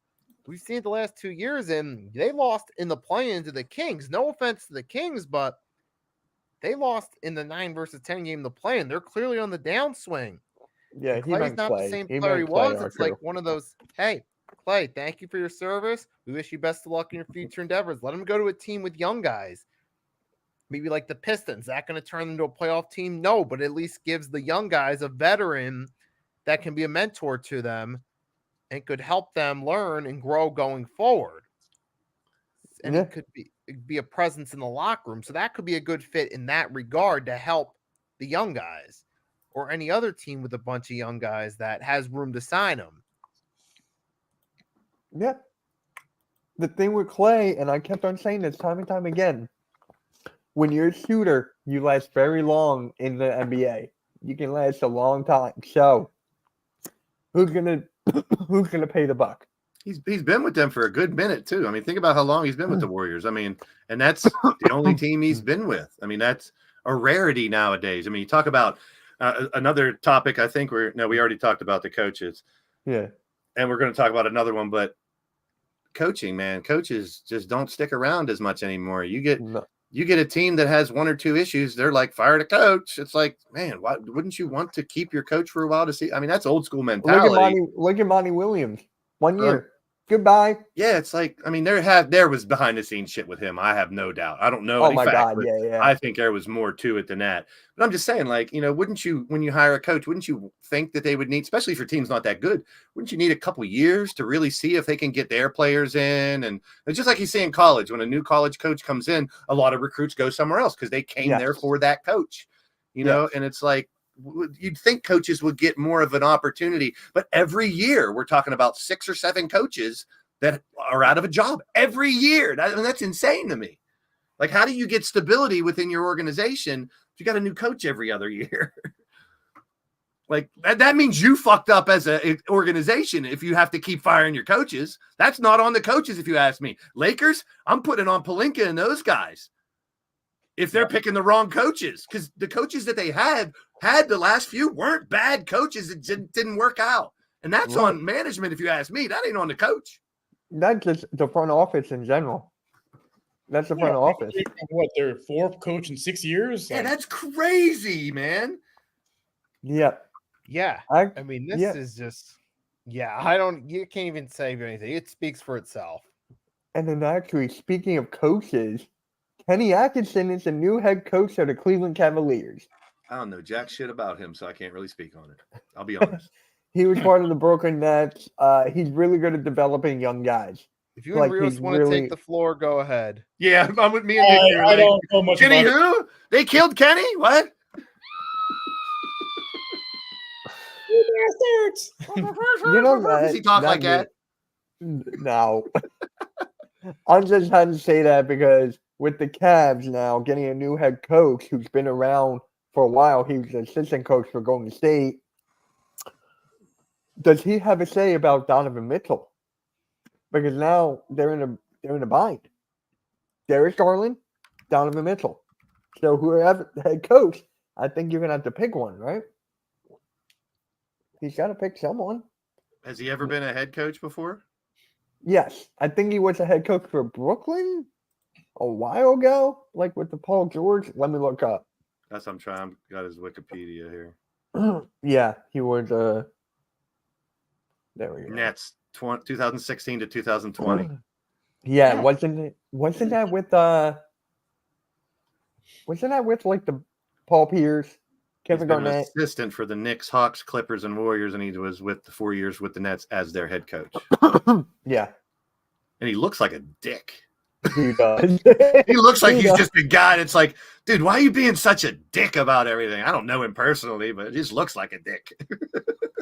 We've seen it the last 2 years, and they lost in the play-in to the Kings. No offense to the Kings, but they lost in the 9 versus 10 game the play-in. They're clearly on the downswing. Yeah, he Clay's meant not Clay. the same He player he meant Clay, was. It's Archer. like one of those, hey, Clay, thank you for your service. We wish you best of luck in your future endeavors. Let him go to a team with young guys. Maybe like the Pistons. Is that going to turn them into a playoff team? No, but at least gives the young guys a veteran that can be a mentor to them and could help them learn and grow going forward. And it could be a presence in the locker room. So that could be a good fit in that regard to help the young guys or any other team with a bunch of young guys that has room to sign them. Yeah. The thing with Clay, and I kept on saying this time and time again, when you're a shooter, you last very long in the NBA. You can last a long time. So who's gonna pay the buck? He's been with them for a good minute too. I mean, think about how long he's been with the Warriors. I mean, and that's the only team he's been with. I mean, that's a rarity nowadays. I mean, you talk about another topic. I think we already talked about the coaches. Yeah, and we're going to talk about another one, but coaching, man, coaches just don't stick around as much anymore. You get a team that has 1 or 2 issues. They're like, fire the coach. It's like, man, why wouldn't you want to keep your coach for a while to see? I mean, that's old school mentality. Look at Monty Williams. 1 year. Goodbye. Yeah, it's like, I mean, there was behind the scenes shit with him. I have no doubt. I don't know Oh any my fact, God, but yeah. I think there was more to it than that. But I'm just saying, like, wouldn't you, when you hire a coach, wouldn't you think that they would need, especially for teams not that good, wouldn't you need a couple years to really see if they can get their players in? And it's just like you see in college, when a new college coach comes in, a lot of recruits go somewhere else because they came there for that coach, and it's like, you'd think coaches would get more of an opportunity, but every year we're talking about 6 or 7 coaches that are out of a job every year. That's insane to me. Like, how do you get stability within your organization if you got a new coach every other year? Like, that means you fucked up as an organization if you have to keep firing your coaches. That's not on the coaches, if you ask me. Lakers, I'm putting on Pelinka and those guys if they're picking the wrong coaches, because the coaches that they had the last few weren't bad coaches. It didn't work out. And that's on management, if you ask me. That ain't on the coach. Not just the front office in general. That's the front office. What, their 4th coach in 6 years? Yeah, that's crazy, man. Yeah. Yeah. I mean, this is just, you can't even say anything. It speaks for itself. And then actually, speaking of coaches, Kenny Atkinson is the new head coach of the Cleveland Cavaliers. I don't know jack shit about him, so I can't really speak on it. I'll be honest. He was part of the Brooklyn Nets. He's really good at developing young guys. If you and Rios want to take the floor, go ahead. Yeah, I'm with me and Nick. I don't know much Kenny about who? It. They killed Kenny? What? You know that? Does he talk like that? No. I'm just trying to say that because with the Cavs now getting a new head coach who's been around for a while, he was the assistant coach for Golden State. Does he have a say about Donovan Mitchell? Because now they're in a bind. Darius Garland, Donovan Mitchell. So whoever the head coach, I think you're gonna have to pick one, right? He's got to pick someone. Has he ever been a head coach before? Yes, I think he was a head coach for Brooklyn a while ago, like with the Paul George. Let me look up. That's what I'm trying. Got his Wikipedia here. Yeah, he was. There we go. Nets 2016 to 2020. Yeah, wasn't that with like the Paul Pierce, Kevin He's been an Garnett? assistant for the Knicks, Hawks, Clippers, and Warriors, and he was with the 4 years with the Nets as their head coach. Yeah, and he looks like a dick. he does. He looks like he's just a guy that's like, dude, why are you being such a dick about everything? I don't know him personally, but it just looks like a dick.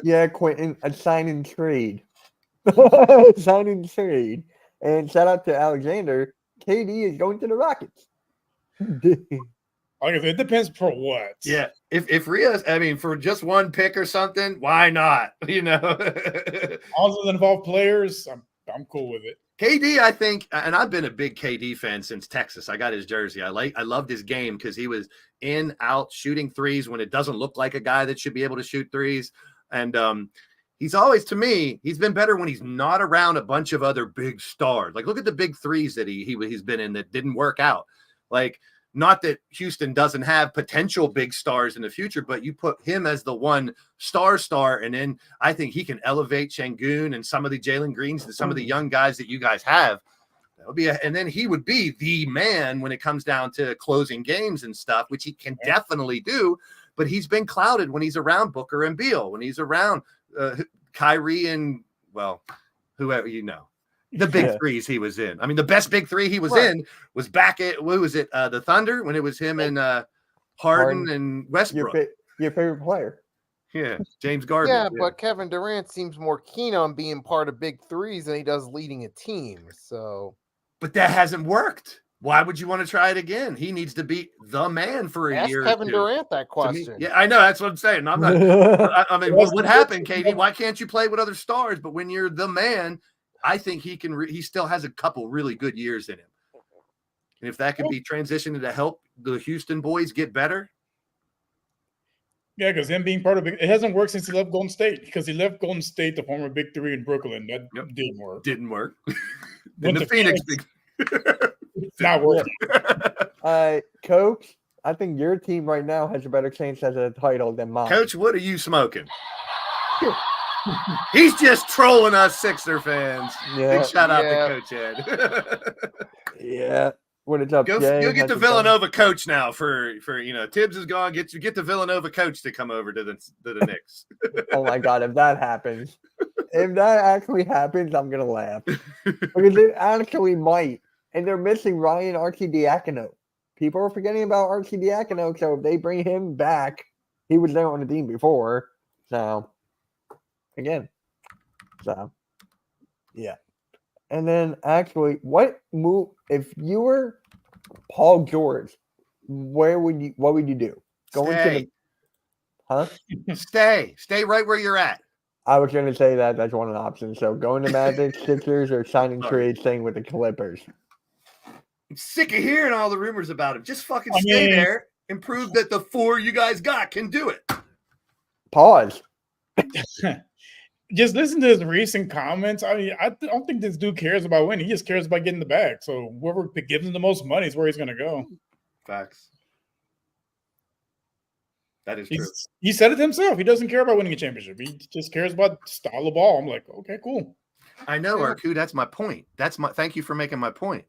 Yeah, Quentin, a sign and trade. Sign and trade. And shout out to Alexander. KD is going to the Rockets. Like, it depends for what. Yeah. If Rios, I mean, for just one pick or something, why not? All of the involved players, I'm cool with it. KD, I think, and I've been a big KD fan since Texas. I got his jersey. I loved his game because he was in, out, shooting threes when it doesn't look like a guy that should be able to shoot threes. And he's always, to me, he's been better when he's not around a bunch of other big stars. Like, look at the big threes that he's been in that didn't work out. Like, not that Houston doesn't have potential big stars in the future, but you put him as the one star, and then I think he can elevate Şengün and some of the Jalen Greens and some of the young guys that you guys have. That would be, and then he would be the man when it comes down to closing games and stuff, which he can definitely do. But he's been clouded when he's around Booker and Beal, when he's around Kyrie and, well, whoever you know. The big threes he was in. I mean, the best big three he was in was back at, what was it, the Thunder, when it was him and Harden and Westbrook. Your favorite player. Yeah, James Garden. Yeah, but Kevin Durant seems more keen on being part of big threes than he does leading a team. So, but that hasn't worked. Why would you want to try it again? He needs to be the man for a year. Ask Kevin Durant that question. Yeah, I know. That's what I'm saying. I'm not. I mean, what happened, Katie? Why can't you play with other stars? But when you're the man, I think he can. He still has a couple really good years in him. And if that could be transitioned to help the Houston boys get better. Yeah, because him being part of it hasn't worked since he left Golden State. Because he left Golden State to form a big three in Brooklyn. That didn't work. Didn't work. Then the Phoenix big. It's not working. Coach, I think your team right now has a better chance at a title than mine. Coach, what are you smoking? He's just trolling us Sixer fans. Yeah, Big shout out Yeah. to Coach Ed. yeah. What is up, Go Jay? get How's the it going? Villanova coach now for Tibbs is gone. Get the Villanova coach to come over to the Knicks. Oh my god, if that happens, if that actually happens, I'm gonna laugh because it actually might. And they're missing Ryan Arcidiacono. People are forgetting about Arcidiacono, so if they bring him back, he was there on the team before. So again, yeah. And then actually, what move if you were Paul George? What would you do? Go into Stay. the huh? Stay right where you're at. I was going to say that's one of the options. So going to Magic, Sixers, or signing Sorry. trade thing with the Clippers. I'm sick of hearing all the rumors about him. Just fucking I stay mean- there and prove that the four you guys got can do it. Pause. Just listen to his recent comments. I mean, I don't think this dude cares about winning. He just cares about getting the bag. So whoever gives him the most money is where he's going to go. Facts. That is true. He said it himself. He doesn't care about winning a championship. He just cares about style of ball. I'm like, okay, cool. I know, Arku. That's my point. Thank you for making my point.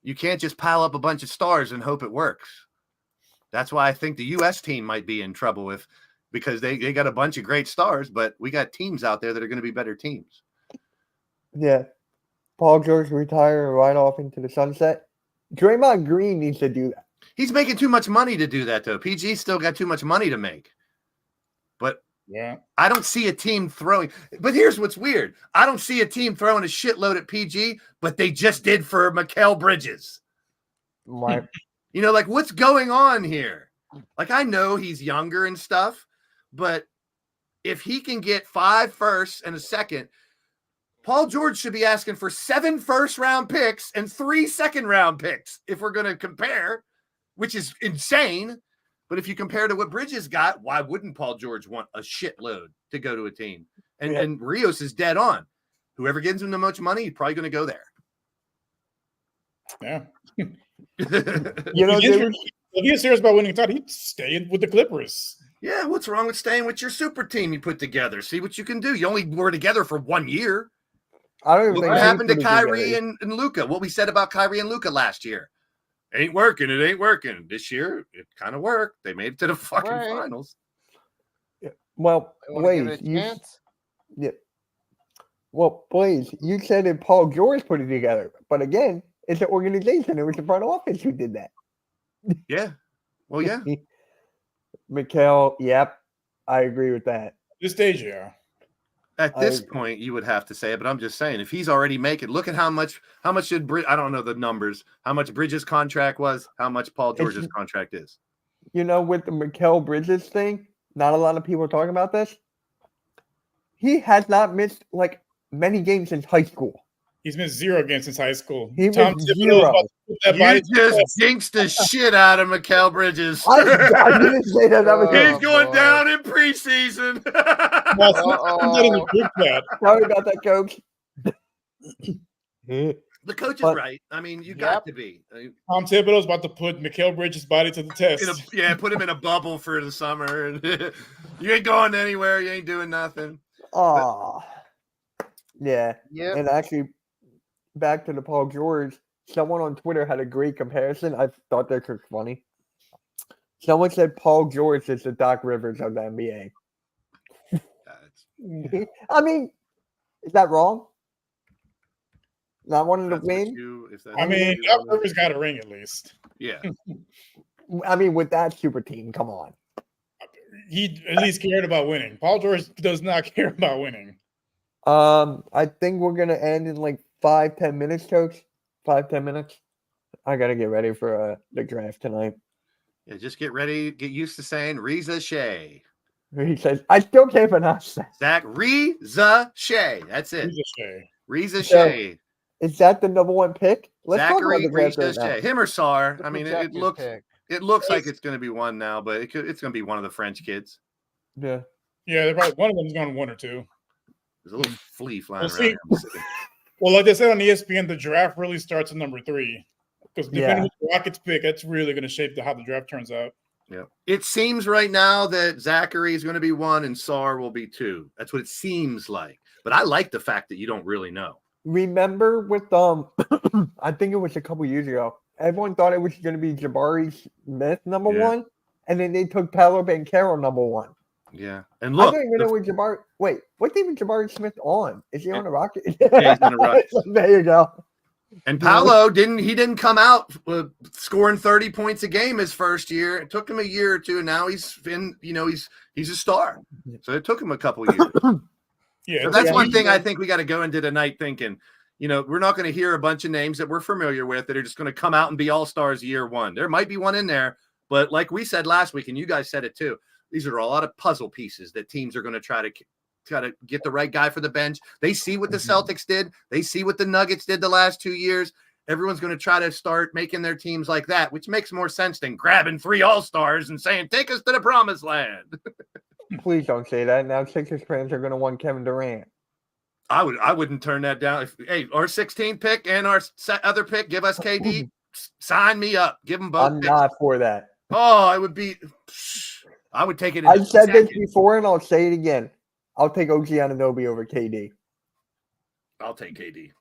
You can't just pile up a bunch of stars and hope it works. That's why I think the U.S. team might be in trouble because they got a bunch of great stars, but we got teams out there that are going to be better teams. Yeah. Paul George retire right off into the sunset. Draymond Green needs to do that. He's making too much money to do that, though. PG still got too much money to make. But Yeah. I don't see a team throwing. But here's what's weird. I don't see a team throwing a shitload at PG, but they just did for Mikal Bridges. Right. You know, like, what's going on here? Like, I know he's younger and stuff, but if he can get 5 firsts and a second, Paul George should be asking for 7 first-round picks and 3 second-round picks if we're going to compare, which is insane. But if you compare to what Bridges got, why wouldn't Paul George want a shitload to go to a team? And, Yeah. and Rios is dead on. Whoever gives him the most money, he's probably going to go there. Yeah. You know, If he was serious about winning, thought he'd stay with the Clippers. Yeah, what's wrong with staying with your super team you put together? See what you can do. You only were together for 1 year. I don't even Look think what he happened to put it Kyrie together. and Luka. What we said about Kyrie and Luka last year. Ain't working. It ain't working. This year, it kind of worked. They made it to the fucking Right. finals. Well, I wanna give Blaze, it a chance. Blaze, you said that Paul George put it together, but again, it's an organization. It was the front office who did that. Yeah. Well, yeah. Mikal, yep, I agree with that. This stage, yeah. At I this agree. point, you would have to say it, but I'm just saying, if he's already making, look at how much did I don't know the numbers, how much Bridges' contract was, how much Paul George's contract is. You know, with the Mikal Bridges thing, not a lot of people are talking about this. He has not missed like many games since high school. He's missed 0 games since high school. He Tom missed Thibodeau 0. is about to put that You body to the just test. jinxed the shit out of Mikal Bridges. I didn't say that. That was He's Oh, going boy. down in preseason. Well, someone said in the group chat. sorry about that, coach. The coach is But- right. I mean, you Yep. got to be. Tom Thibodeau's about to put Mikal Bridges' body to the test. Put him in a bubble for the summer. You ain't going anywhere. You ain't doing nothing. Oh, yeah. Yep. And actually, back to the Paul George, someone on Twitter had a great comparison. I thought this was funny. Someone said Paul George is the Doc Rivers of the NBA. I mean, is that wrong? Not wanting to That's what win? if that's I what mean, you Doc wanna- Rivers got a ring at least. yeah. I mean, with that super team, come on. He at least cared about winning. Paul George does not care about winning. I think we're gonna end in like 5-10 minutes, coach. 5-10 minutes. I gotta get ready for the draft tonight. Yeah, just get ready. Get used to saying Reza Shea. He says, I still can't pronounce that. Zach Reza Shea. That's it. He's a shame. Reza So, Shea. Is that the number one pick? Let's talk about Zachary the draft Reza right now. Shea. Him or Sar. The I mean, it projected looks pick. like it's going to be one now, but it's going to be one of the French kids. Yeah. Yeah, they're probably one of them's going 1 or 2. There's a little flea flying We'll around. see. here. I'm sick of- Well, like they said on ESPN, the draft really starts at number 3. Because depending Yeah. on who the Rockets pick, that's really going to shape how the draft turns out. Yeah. It seems right now that Zachary is going to be 1 and Sar will be 2. That's what it seems like. But I like the fact that you don't really know. Remember with I think it was a couple years ago. Everyone thought it was going to be Jabari Smith number Yeah. 1, and then they took Paolo Banchero number 1. Yeah. And I look, don't even know what Jabari. Wait, what team is Jabari Smith on? Is he on the Rocket? Yeah, he's on the Rockets. There you go. and Paolo didn't come out scoring 30 points a game his first year. It took him a year or two, and now he's a star. So it took him a couple years. Yeah, So that's Yeah, one thing I think we got to go into tonight thinking, we're not going to hear a bunch of names that we're familiar with that are just going to come out and be all-stars year one. There might be one in there, but like we said last week, and you guys said it too, these are a lot of puzzle pieces that teams are going to try to get the right guy for the bench. They see what the Celtics did. They see what the Nuggets did the last 2 years. Everyone's going to try to start making their teams like that, which makes more sense than grabbing 3 all-stars and saying, take us to the promised land. Please don't say that. Now Sixers fans are going to want Kevin Durant. I wouldn't turn that down. Hey, our 16th pick and our other pick, give us KD. Sign me up. Give them both. I'm not for that. Oh, it would be. I would take it. I said this before, and I'll say it again. I'll take OG Anunoby over KD. I'll take KD.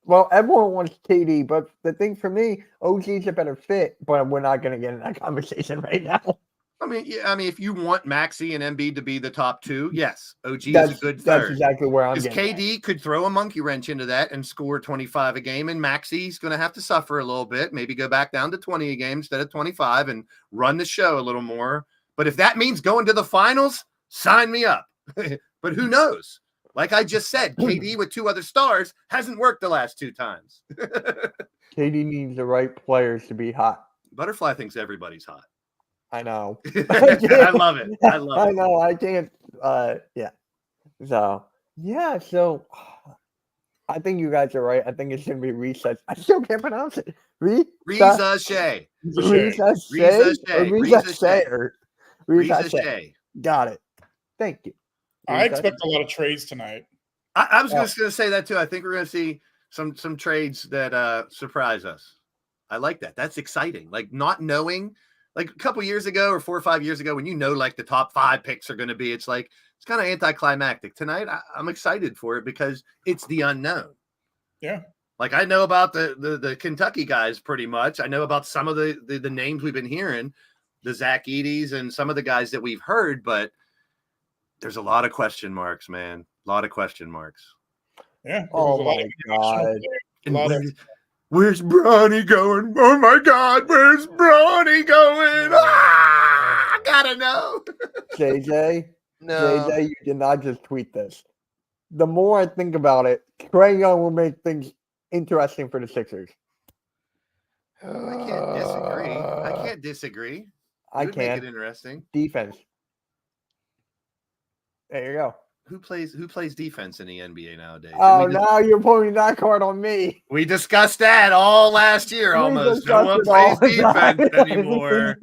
Well, everyone wants KD, but the thing for me, OG's a better fit, but we're not going to get in that conversation right now. I mean, if you want Maxey and Embiid to be the top 2, yes, OG is That's a good That's third. exactly where I'm Because getting KD could throw a monkey wrench into that and score 25 a game, and Maxey's going to have to suffer a little bit, maybe go back down to 20 a game instead of 25 and run the show a little more. But if that means going to the finals, sign me up. But who knows? Like I just said, KD with 2 other stars hasn't worked the last 2 times. KD needs the right players to be hot. Butterfly thinks everybody's hot. I know. I love it. I love I it. know. I can't. Yeah. So I think you guys are right. I think it's gonna be Reset. I still can't pronounce it. Reza Shea. Reza Shea. Got it. Thank you. I expect a lot of trades tonight. I was just going to say that too. I think we're going to see some trades that surprise us. I like that. That's exciting. Like not knowing, like a couple years ago or 4 or 5 years ago, when like the top 5 picks are going to be, it's kind of anticlimactic. Tonight, I'm excited for it because it's the unknown. Yeah. Like I know about the Kentucky guys pretty much. I know about some of the names we've been hearing, the Zach Edey's and some of the guys that we've heard, but there's a lot of question marks, man. A lot of question marks. Yeah. Oh my God. Where's Bronny going? Oh my God, where's Bronny going? I gotta know. JJ, No. JJ, you did not just tweet this. The more I think about it, Trae Young will make things interesting for the Sixers. I can't disagree. I It would make can't. it interesting. Defense. There you go. Who plays defense in the NBA nowadays? Oh, now you're pulling that card on me. We discussed that all last year We almost. No one discussed plays it all. defense anymore.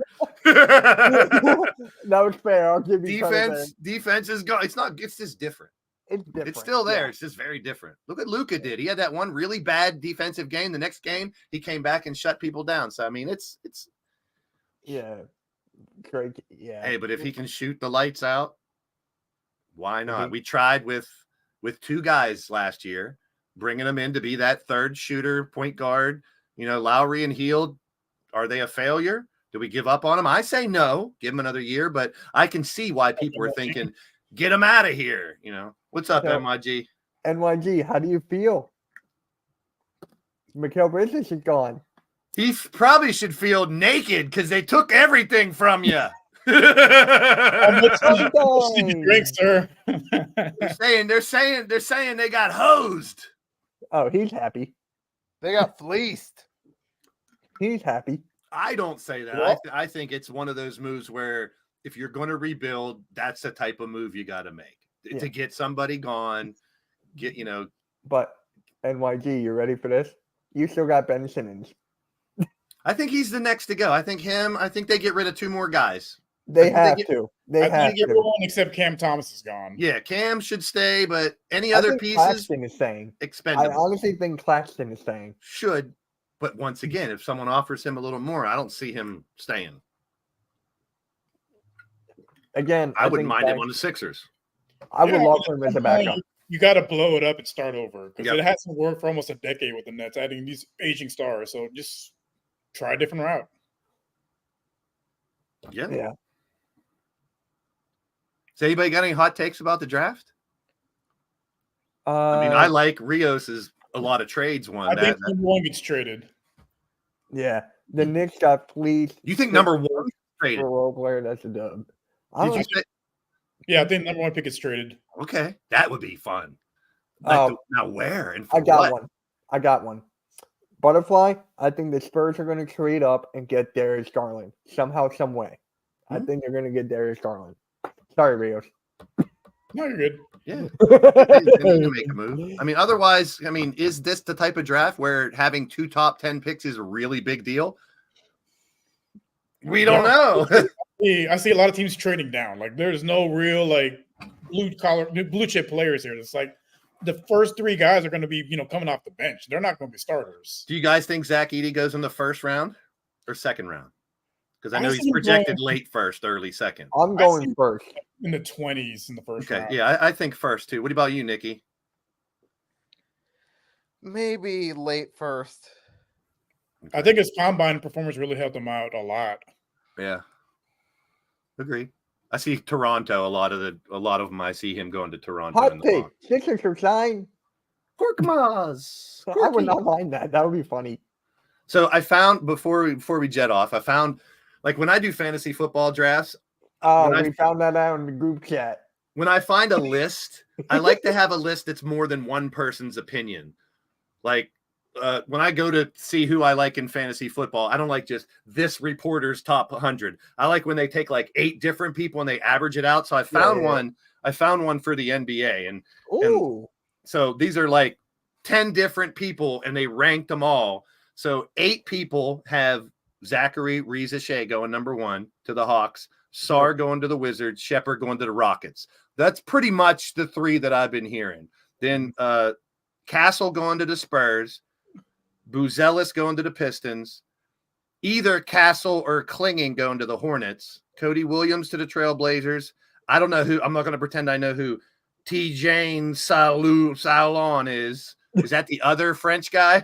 That was fair. I'll give you credit Defense is gone. It's just different. there. It's different. It's still there. Yeah. It's just very different. Look what Luka did. He had that one really bad defensive game. The next game, he came back and shut people down. So I mean, it's Yeah. Great. Yeah. hey, but if he can shoot the lights out, why not? Mhm. We tried with 2 guys last year, bringing them in to be that third shooter, point guard. Lowry and Hield, are they a failure? Do we give up on them? I say no. Give them another year, but I can see why people are thinking, get them out of here. What's up, So- MYG? NYG, how do you feel? Mikal Bridges is gone. He probably should feel naked because they took everything from you. Did you drink, sir? They're saying they got hosed. Oh, he's happy. They got fleeced. He's happy. I don't say that. Well- I think it's one of those moves where if you're going to rebuild, that's the type of move you got to make Yeah. to get somebody gone. But NYG, you ready for this? You still got Ben Simmons. I think he's the next to go. I think they get rid of 2 more guys. They think they have get- to. I They have think to. everyone except Cam Thomas is gone. Yeah, Cam should stay, but any I other think pieces Claxton is staying. I expendable. honestly think Claxton is staying. Should, but once again, if someone offers him a little more, I don't see him staying. again, I wouldn't think mind him Zach- on the Sixers. I would Yeah, love for him as a backup. You got to blow it up and start over because Yep. it hasn't worked for almost a decade with the Nets, adding these aging stars. So just try a different route. Yeah. Yeah. Has anybody got any hot takes about the draft? I mean, Uh, I like Rios's a lot of trades one. I think number one gets traded. yeah. The Knicks got fleeced. You think number one traded? for a role player? That's a dub. I Did don't you say? Yeah, I think number one pick gets traded. Okay, that would be fun. Like, now where and for I got what? one. I got one. Butterfly, I think the Spurs are going to trade up and get Darius Garland somehow, some way. I think they're going to get Darius Garland. Sorry, Rios. No, you're good. Yeah, they need to make a move. I mean, otherwise, I mean, is this the type of draft where having 2 top 10 picks is a really big deal? We don't know. I see a lot of teams trading down. Like there's no real like blue chip players here. It's like the first 3 guys are going to be coming off the bench. They're not going to be starters. Do you guys think Zach Edey goes in the first round or second round? Because I know I he's see him projected going- late first, early second. I'm I going see- first. In the 20s in the first Okay, round. yeah, I think first too. What about you, Nikki? Maybe late first. I think his combine performance really helped him out a lot. Yeah, agree. I see Toronto. A lot of them. I see him going to Toronto. Hot in the take. fall. Sixers are signed. Korkmaz. I would not mind that. That would be funny. So I found before we jet off, I found like when I do fantasy football drafts, Oh, When I- we found that out in the group chat. when I find a list, I like to have a list that's more than one person's opinion. Like when I go to see who I like in fantasy football, I don't like just this reporter's top 100. I like when they take like 8 different people and they average it out. So I found Yeah. one. I found one for the NBA, and Ooh. so these are like 10 different people, and they ranked them all. So 8 people have Zachary Riza-Shea going number 1 to the Hawks, Sarr going to the Wizards, Shepherd going to the Rockets. That's pretty much the 3 that I've been hearing. Then Castle going to the Spurs, Buzelis going to the Pistons, either Castle or Klinging going to the Hornets, Cody Williams to the Trailblazers. I don't know who. I'm not going to pretend I know who T-Jane Salon is. Is that the other French guy?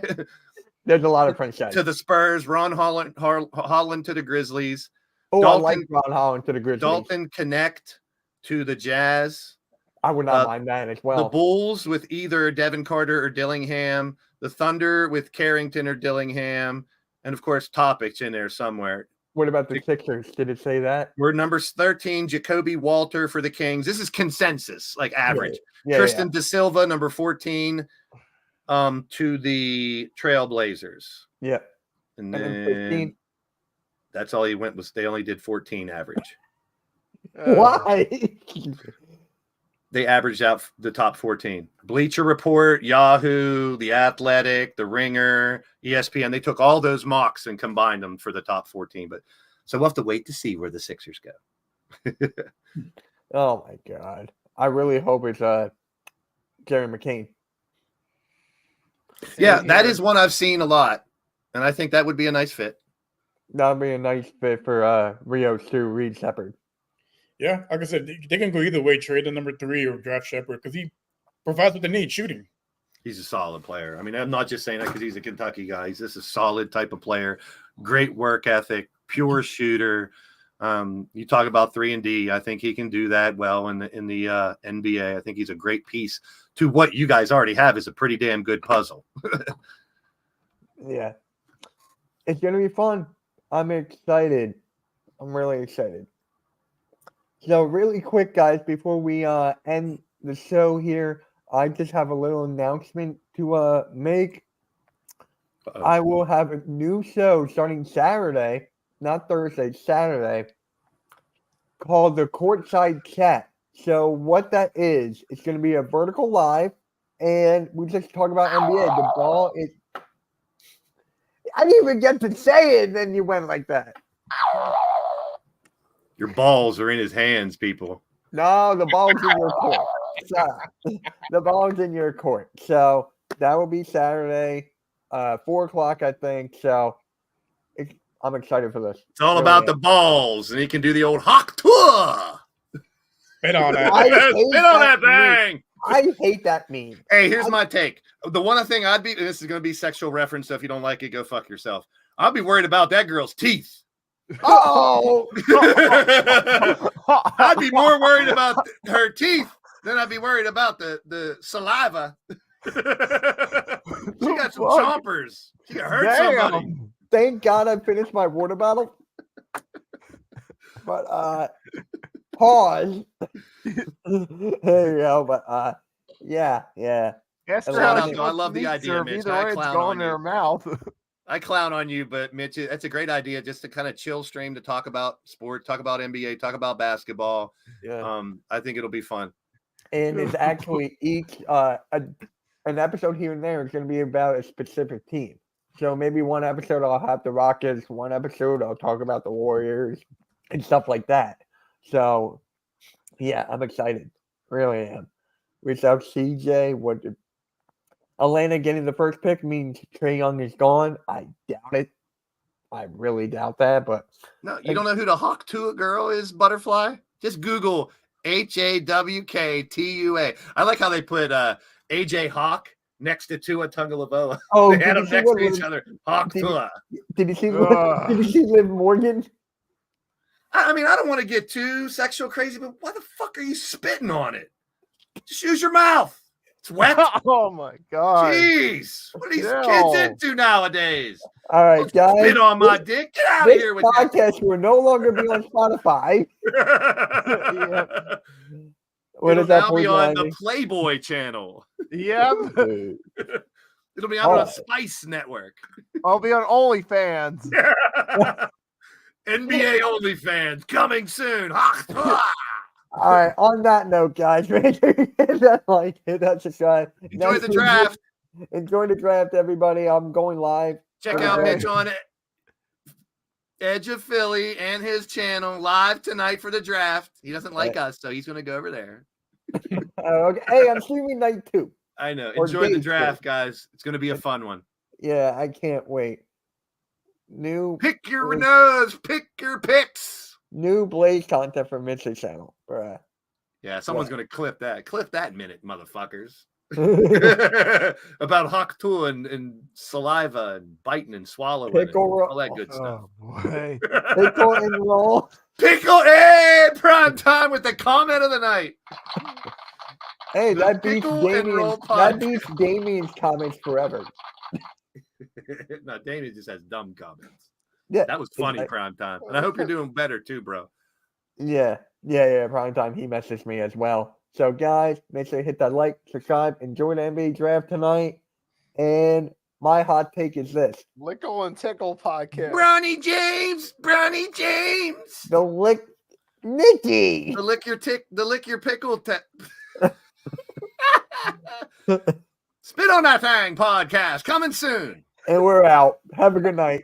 There's a lot of French guys. To the Spurs, Ron Holland to the Grizzlies, Oh, I like Dalton- Ron Holland to the Grizzlies. Dalton Connect to the Jazz, I would not mind that as the well. Bulls with either Devin Carter or Dillingham, the Thunder with Carrington or Dillingham, and of course Topics in there somewhere. What about the Sixers? Did it say that? We're number 13, Jacoby Walter for the Kings. This is consensus, like average. Yeah, Tristan Da Silva, number 14, to the Trailblazers. Yeah. And And then then 15. that's all he went was they only did 14 average. Why? They averaged out the top 14. Bleacher Report, Yahoo, The Athletic, The Ringer, ESPN. They took all those mocks and combined them for the top 14. But so we'll have to wait to see where the Sixers go. Oh my god. I really hope it's Jerry McCain. Yeah, Same that here. is one I've seen a lot. And I think that would be a nice fit. That'd be a nice fit for Rio to Reed Shepard. Yeah, like I said, they can go either way, trade the number 3 or draft Shepard because he provides what they need, shooting. He's a solid player. I mean, I'm not just saying that because he's a Kentucky guy. He's just a solid type of player, great work ethic, pure shooter. You talk about 3-and-D. I think he can do that well in the NBA. I think he's a great piece to what you guys already have is a pretty damn good puzzle. Yeah. It's gonna be fun. I'm excited. I'm really excited. So really quick, guys, before we end the show here, I just have a little announcement to make. Uh-oh. I will have a new show starting Saturday, not Thursday, Saturday, called the Courtside Chat. So what that is, it's going to be a vertical live, and we just talk about NBA. The ball is. I didn't even get to say it, and then you went like that. Your balls are in his hands, people. No, the ball's in your court. So, the ball's in your court. So that will be Saturday, 4:00, I think. So I'm excited for this. It's all Really about am. the balls, and he can do the old hawk tour. Spit on that. I hate Spit on that meme. thing. I hate that meme. Hey, here's my take. The one thing I'd be, and this is going to be sexual reference, so if you don't like it, go fuck yourself. I'd be worried about that girl's teeth. Oh, I'd be more worried about her teeth than I'd be worried about the saliva. She got some chompers. She could hurt somebody. thank God I finished my water bottle. But pause. There you go. But yeah. Yes, Shout Shout out, out, though. I love the idea, Mitch. Either I way, it's clown going on in you. her mouth. I clown on you, but Mitch, that's a great idea just to kind of chill stream to talk about sport, talk about NBA, talk about basketball. Yeah. I think it'll be fun. And it's actually each an episode here and there is going to be about a specific team. So maybe one episode I'll have the Rockets, one episode I'll talk about the Warriors and stuff like that. So yeah, I'm excited. Really am. Without CJ, what Atlanta getting the first pick means Trae Young is gone. I doubt it. I really doubt that. But No, you don't know who the Hawk Tua girl is, Butterfly? Just Google HAWKTUA. I like how they put AJ Hawk next to Tua Tagovailoa. oh, They had did them you see next to what each other. Hawk did- Tua. Did you see? Ugh. Did you see Liv Morgan? I mean, I don't want to get too sexual crazy, but why the fuck are you spitting on it? Just use your mouth. It's wet. Oh my god. Jeez. What are these No. kids into nowadays? All right, guys. Spit on my dick. Get out of This here with that. podcast will no longer be on Spotify. What It'll is that now be on the poison Playboy channel. Yep. ivy? It'll be on Oh. the Spice Network. I'll be on OnlyFans. NBA OnlyFans coming soon. All right. On that note, guys, make sure you hit that like, hit that subscribe. Enjoy Next the week, draft. Enjoy the draft, everybody. I'm going live. Check out Mitch on Edge of Philly and his channel live tonight for the draft. He doesn't like us, so he's going to go over there. Okay. Hey, I'm streaming night 2. I know. Or Enjoy the days, draft, guys. It's going to be a fun one. Yeah, I can't wait. New Pick your nose. Pick your picks. Blaze content from Mitch's channel. Bruh. Yeah, someone's going to clip that. Clip that minute, motherfuckers. Pickle About Hawk Tua and saliva and biting and swallowing and roll. all that good stuff. boy. Pickle and roll. Pickle, hey, prime time with the comment of the night. Hey, The that beats Pickle and Roll Damien's. podcast. That beats Damien's comments forever. No, Damien just has dumb comments. Yeah, That was funny, I- prime time. And I hope you're doing better too, bro. yeah. Prime time. He messaged me as well. So, guys, make sure you hit that like, subscribe, enjoy the NBA draft tonight. And my hot take is this: Lickle and Tickle podcast. Bronny James. the lick, Nikki. The lick your pickle. Spit on that thing podcast coming soon. And we're out. Have a good night.